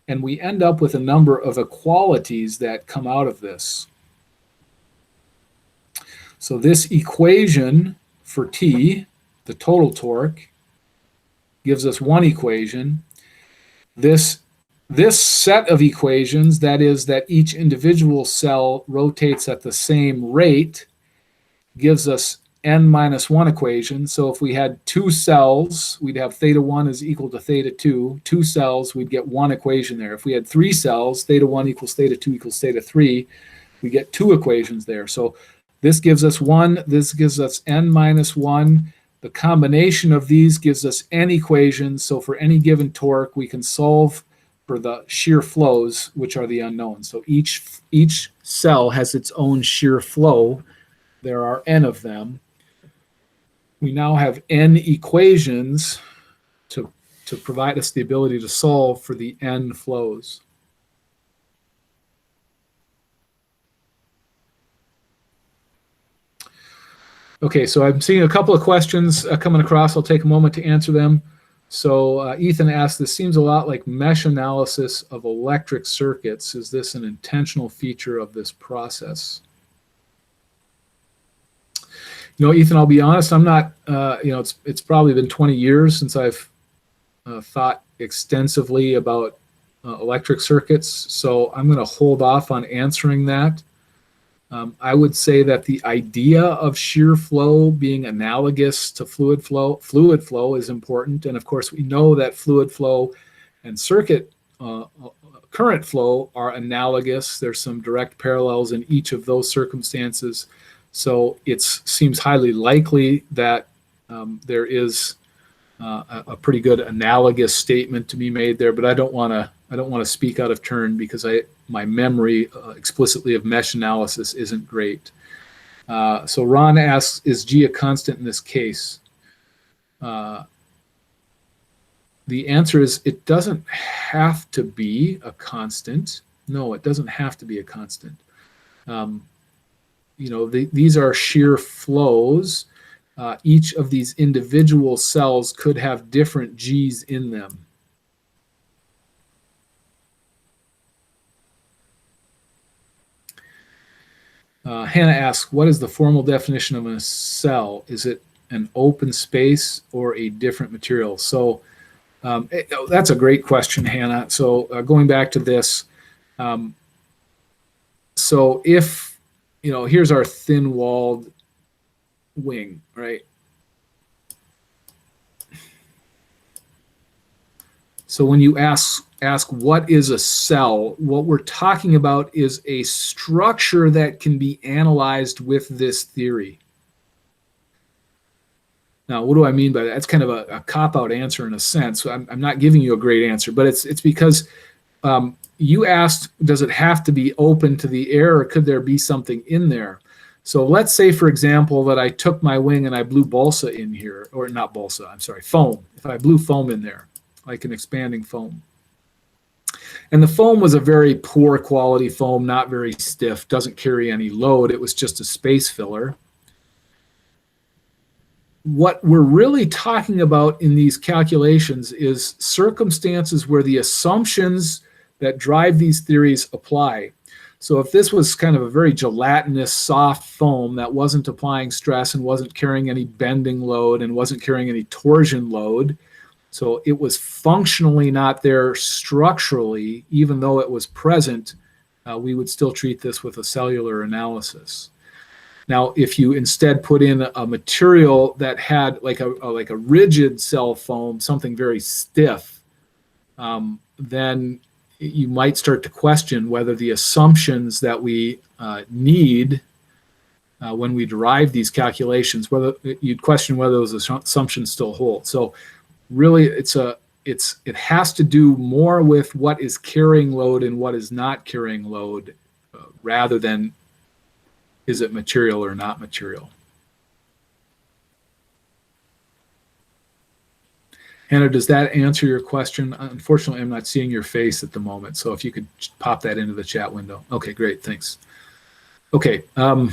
And we end up with a number of equalities that come out of this. So this equation for T, the total torque, gives us one equation. This set of equations, that is that each individual cell rotates at the same rate, gives us n minus 1 equation. So if we had 2 cells, we'd have theta 1 is equal to theta 2. 2 cells, we'd get 1 equation there. If we had 3 cells, theta 1 equals theta 2 equals theta 3, we get 2 equations there. So this gives us 1, this gives us n minus 1. The combination of these gives us n equations. So for any given torque, we can solve for the shear flows, which are the unknowns. So each cell has its own shear flow. There are n of them. We now have n equations to provide us the ability to solve for the n flows. Okay, so I'm seeing a couple of questions coming across. I'll take a moment to answer them. So Ethan asked, this seems a lot like mesh analysis of electric circuits. Is this an intentional feature of this process? Ethan, I'll be honest, I'm not, it's probably been 20 years since I've thought extensively about electric circuits, so I'm going to hold off on answering that. I would say that the idea of shear flow being analogous to fluid flow is important. And of course, we know that fluid flow and circuit current flow are analogous. There's some direct parallels in each of those circumstances. So it seems highly likely that there is a pretty good analogous statement to be made there, but I don't want to speak out of turn because my memory explicitly of mesh analysis isn't great. So Ron asks, is G a constant in this case? The answer is it doesn't have to be a constant. No, it doesn't have to be a constant. These are shear flows. Each of these individual cells could have different G's in them. Hannah asks, what is the formal definition of a cell? Is it an open space or a different material? So that's a great question, Hannah. So going back to this, so if, here's our thin-walled wing, right? So when you ask what is a cell, what we're talking about is a structure that can be analyzed with this theory. Now, what do I mean by that? It's kind of a cop-out answer in a sense. I'm not giving you a great answer, but it's because you asked, does it have to be open to the air or could there be something in there? So let's say, for example, that I took my wing and I blew balsa in here, or not balsa, I'm sorry, foam. If I blew foam in there, like an expanding foam. And the foam was a very poor quality foam, not very stiff, doesn't carry any load. It was just a space filler. What we're really talking about in these calculations is circumstances where the assumptions that drive these theories apply. So if this was kind of a very gelatinous, soft foam that wasn't applying stress and wasn't carrying any bending load and wasn't carrying any torsion load, so it was functionally not there structurally, even though it was present, we would still treat this with a cellular analysis. Now, if you instead put in a material that had like a rigid cell foam, something very stiff, then you might start to question whether the assumptions that we need when we derive these calculations, whether you'd question whether those assumptions still hold. So really it has to do more with what is carrying load and what is not carrying load rather than is it material or not material. Hannah, does that answer your question? Unfortunately, I'm not seeing your face at the moment, so if you could pop that into the chat window. Okay, great, thanks. Okay, I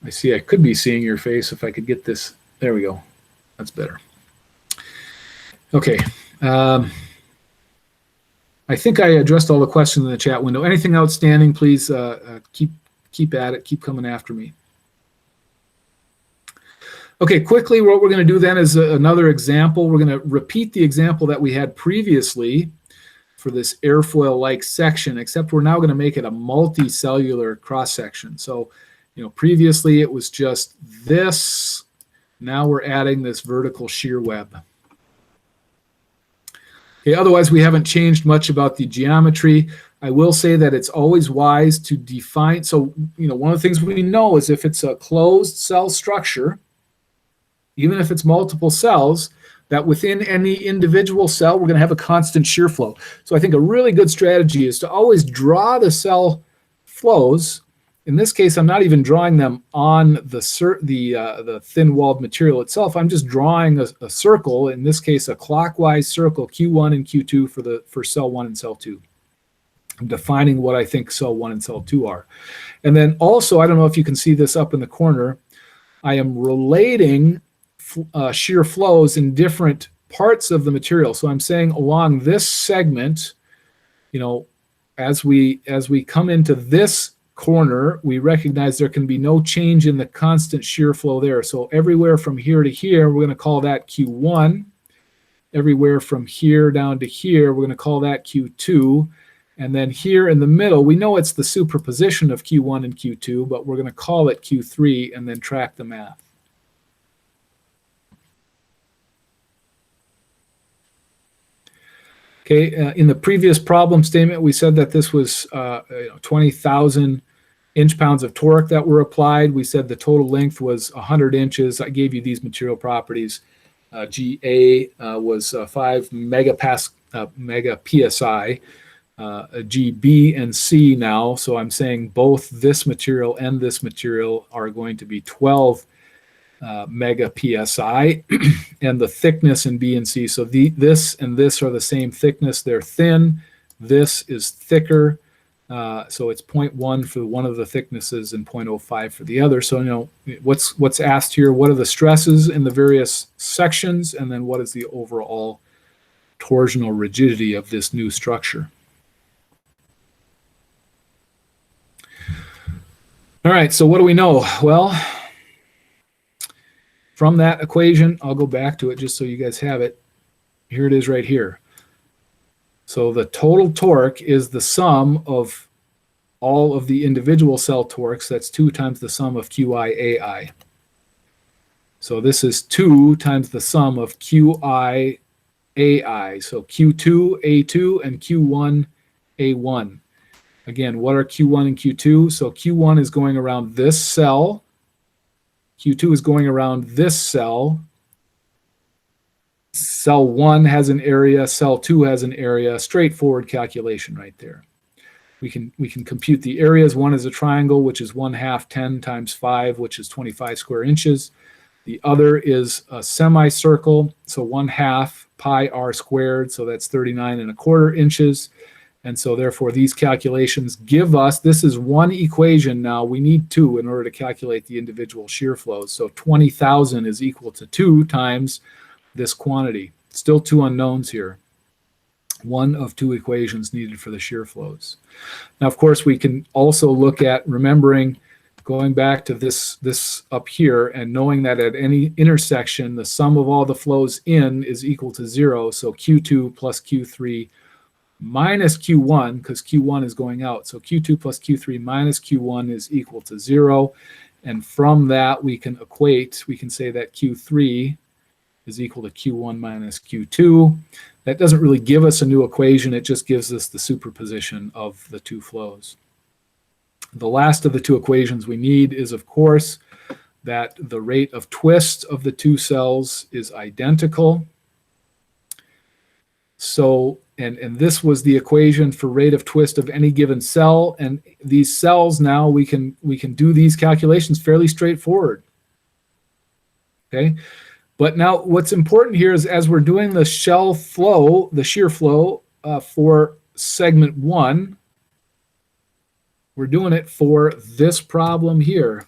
see I could be seeing your face if I could get this. There we go. That's better. Okay. I think I addressed all the questions in the chat window. Anything outstanding, please keep at it. Keep coming after me. Okay, quickly, what we're going to do then is another example. We're going to repeat the example that we had previously for this airfoil-like section, except we're now going to make it a multicellular cross-section. So, you know, previously it was just this. Now we're adding this vertical shear web. Okay, otherwise, we haven't changed much about the geometry. I will say that it's always wise to define. So, you know, one of the things we know is if it's a closed cell structure, even if it's multiple cells, that within any individual cell, we're going to have a constant shear flow. So I think a really good strategy is to always draw the cell flows. In this case, I'm not even drawing them on the thin-walled material itself. I'm just drawing a circle, in this case, a clockwise circle, Q1 and Q2 for cell 1 and cell 2. I'm defining what I think cell 1 and cell 2 are. And then also, I don't know if you can see this up in the corner, I am relating shear flows in different parts of the material. So I'm saying along this segment, you know, as we come into this corner, we recognize there can be no change in the constant shear flow there. So everywhere from here to here, we're going to call that Q1. Everywhere from here down to here, we're going to call that Q2. And then here in the middle, we know it's the superposition of Q1 and Q2, but we're going to call it Q3 and then track the math. Okay, in the previous problem statement, we said that this was 20,000 inch-pounds of torque that were applied. We said the total length was 100 inches. I gave you these material properties. GA was 5 mega PSI. GB and C now, so I'm saying both this material and this material are going to be 12 mega PSI, and the thickness in B and C. So this and this are the same thickness. They're thin. This is thicker. So it's 0.1 for one of the thicknesses and 0.05 for the other. So, you know, what's asked here, what are the stresses in the various sections, and then what is the overall torsional rigidity of this new structure? All right, so what do we know? Well, from that equation, I'll go back to it just so you guys have it. Here it is right here. So the total torque is the sum of all of the individual cell torques. That's 2 times the sum of QI AI. So this is 2 times the sum of QI AI. So Q2 A2 and Q1 A1. Again, what are Q1 and Q2? So Q1 is going around this cell. Q2 is going around this cell. Cell 1 has an area, cell 2 has an area. Straightforward calculation right there. We can compute the areas. One is a triangle, which is 1/2 10 times 5, which is 25 square inches. The other is a semicircle, so 1/2 pi r squared, so that's 39¼ inches. And so therefore these calculations give us, this is one equation now, we need 2 in order to calculate the individual shear flows. So 20,000 is equal to 2 times this quantity. Still 2 unknowns here. one of two equations needed for the shear flows. Now, of course, we can also look at remembering going back to this up here and knowing that at any intersection, the sum of all the flows in is equal to 0. So Q2 plus Q3 minus Q1, because Q1 is going out. So Q2 plus Q3 minus Q1 is equal to 0. And from that, we can say that Q3 is equal to Q1 minus Q2. That doesn't really give us a new equation. It just gives us the superposition of the two flows. The last of the two equations we need is, of course, that the rate of twist of the two cells is identical. So, and this was the equation for rate of twist of any given cell. And these cells now, we can do these calculations fairly straightforward. Okay. But now what's important here is as we're doing the shell flow, the shear flow for segment 1, we're doing it for this problem here.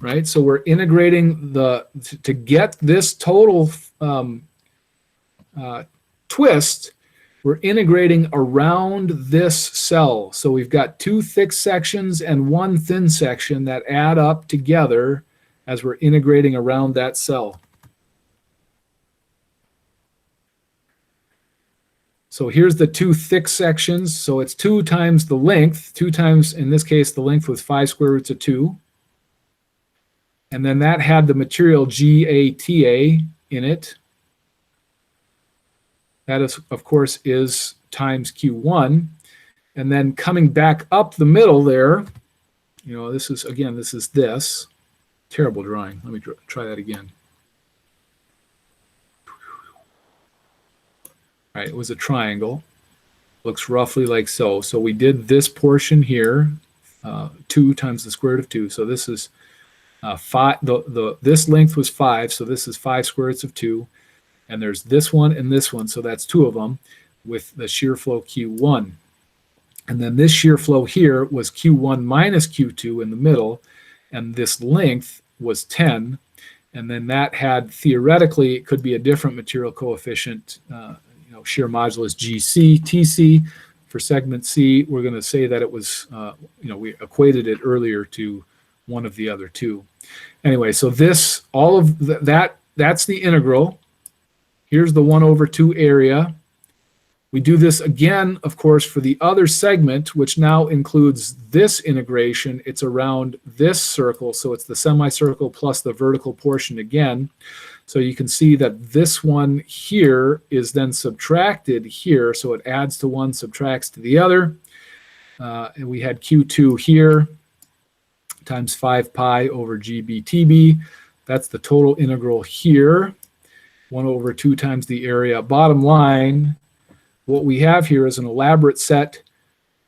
Right? So we're integrating to get this total twist, we're integrating around this cell. So we've got two thick sections and one thin section that add up together as we're integrating around that cell. So here's the two thick sections. So it's 2 times the length, 2 times, in this case, the length was 5 square roots of 2. And then that had the material GATA in it. That is, of course, is times Q1. And then coming back up the middle there, you know, this is, again, this is this. Terrible drawing. Let me try that again. All right, it was a triangle. Looks roughly like so. So we did this portion here, 2 times the square root of 2. So this is 5. This length was 5, so this is 5 square roots of 2. And there's this one and this one, so that's 2 of them with the shear flow Q1. And then this shear flow here was Q1 minus Q2 in the middle, and this length was 10. And then that had, theoretically, it could be a different material coefficient, shear modulus GC, TC. For segment C, we're going to say that it was, we equated it earlier to one of the other two. Anyway, so this, all of that's the integral. Here's the 1/2 area. We do this again, of course, for the other segment, which now includes this integration. It's around this circle, so it's the semicircle plus the vertical portion again. So you can see that this one here is then subtracted here, so it adds to one, subtracts to the other. And we had Q2 here times 5 pi over GBTB. That's the total integral here. 1/2 times the area. Bottom line, what we have here is an elaborate set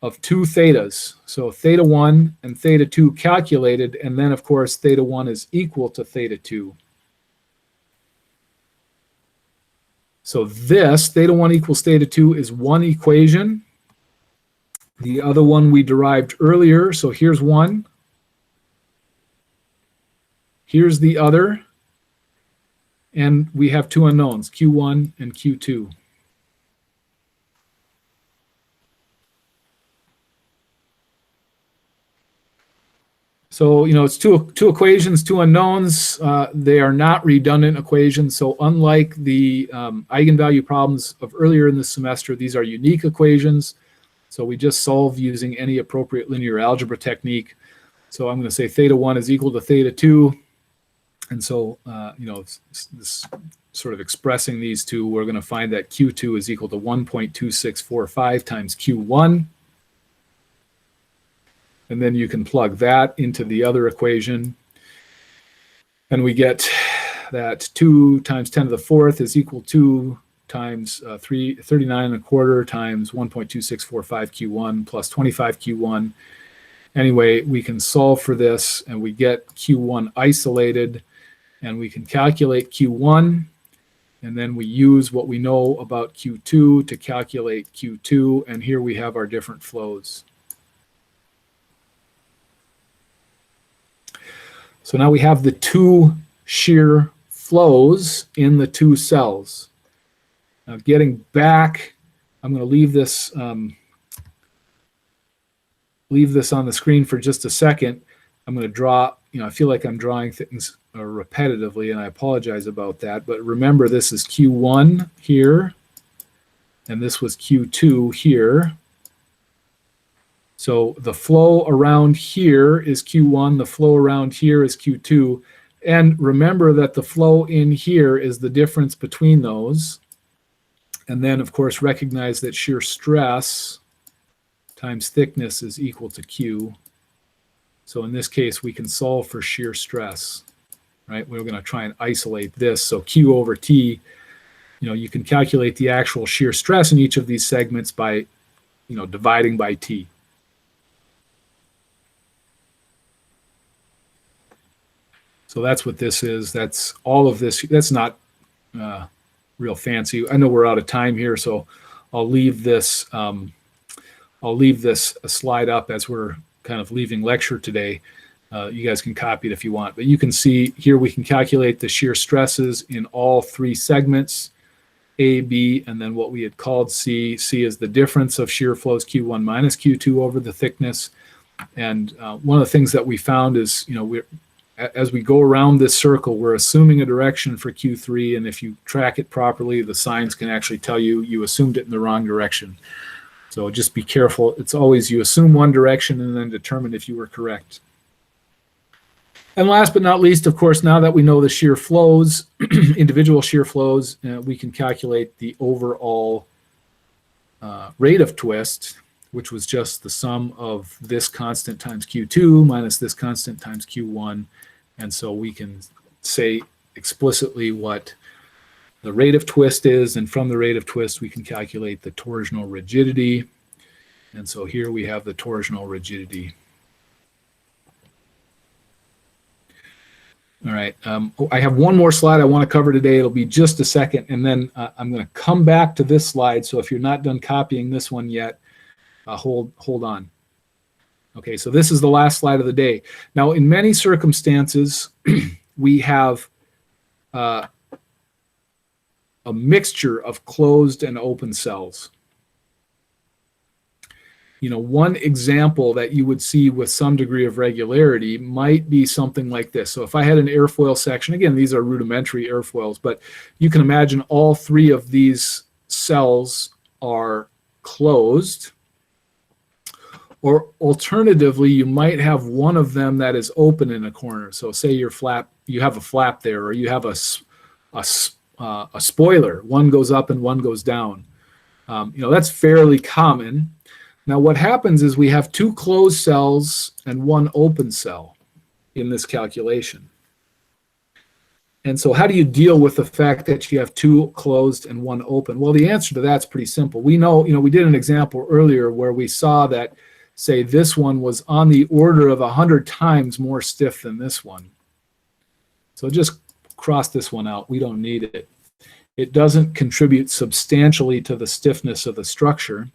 of 2 thetas. So theta 1 and theta 2 calculated, and then, of course, theta 1 is equal to theta 2. So this, theta 1 equals theta 2, is one equation. The other one we derived earlier, so here's one. Here's the other. And we have 2 unknowns, Q1 and Q2. So, it's two equations, 2 unknowns. They are not redundant equations. So unlike the eigenvalue problems of earlier in the semester, these are unique equations. So we just solve using any appropriate linear algebra technique. So I'm going to say theta 1 is equal to theta 2. And so, this sort of expressing these two, we're going to find that Q2 is equal to 1.2645 times Q1. And then you can plug that into the other equation. And we get that 2 times 10 to the 4th is equal to times 39.25 times 1.2645 Q1 plus 25 Q1. Anyway, we can solve for this, and we get Q1 isolated. And we can calculate Q1, and then we use what we know about Q2 to calculate Q2, and here we have our different flows. So now we have the 2 shear flows in the two cells. Now getting back, I'm going to leave this on the screen for just a second. I'm going to draw, I feel like I'm drawing things repetitively, and I apologize about that. But remember, this is Q1 here, and this was Q2 here. So the flow around here is Q1, the flow around here is Q2. And remember that the flow in here is the difference between those. And then, of course, recognize that shear stress times thickness is equal to Q. So in this case, we can solve for shear stress, right? We're going to try and isolate this. So Q over T, you can calculate the actual shear stress in each of these segments by, dividing by T. So that's what this is. That's all of this. That's not real fancy. I know we're out of time here, so I'll leave this. I'll leave this slide up as we're kind of leaving lecture today. You guys can copy it if you want, but you can see here we can calculate the shear stresses in all three segments, A, B, and then what we had called C. C is the difference of shear flows Q1 minus Q2 over the thickness. And one of the things that we found is, as we go around this circle, we're assuming a direction for Q3, and if you track it properly, the signs can actually tell you assumed it in the wrong direction. So just be careful. It's always you assume one direction and then determine if you were correct. And last but not least, of course, now that we know the shear flows, individual shear flows, we can calculate the overall rate of twist, which was just the sum of this constant times Q2 minus this constant times Q1. And so we can say explicitly what the rate of twist is, and from the rate of twist, we can calculate the torsional rigidity. And so here we have the torsional rigidity. All right, I have one more slide I want to cover today. It'll be just a second, and then I'm going to come back to this slide. So if you're not done copying this one yet, hold on. Okay, so this is the last slide of the day. Now, in many circumstances, we have a mixture of closed and open cells. One example that you would see with some degree of regularity might be something like this. So if I had an airfoil section, again, these are rudimentary airfoils, but you can imagine all three of these cells are closed. Or alternatively, you might have one of them that is open in a corner. So say you have a flap there, or you have a spoiler. One goes up and one goes down. That's fairly common. Now what happens is we have two closed cells and one open cell in this calculation. And so how do you deal with the fact that you have two closed and one open? Well, the answer to that's pretty simple. We know, we did an example earlier where we saw that, say, this one was on the order of 100 times more stiff than this one. So just cross this one out. We don't need it. It doesn't contribute substantially to the stiffness of the structure.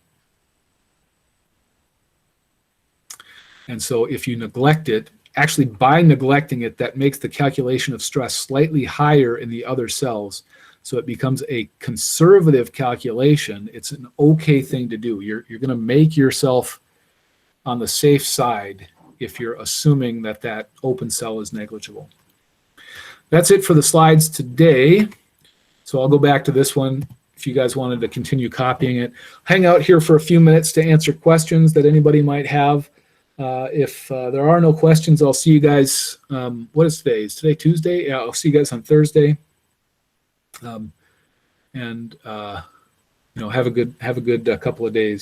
And so if you neglect it, actually by neglecting it, that makes the calculation of stress slightly higher in the other cells. So it becomes a conservative calculation. It's an okay thing to do. You're going to make yourself on the safe side if you're assuming that that open cell is negligible. That's it for the slides today. So I'll go back to this one if you guys wanted to continue copying it. Hang out here for a few minutes to answer questions that anybody might have. If there are no questions, I'll see you guys. What is today? Is today Tuesday? Yeah, I'll see you guys on Thursday. Have a good couple of days.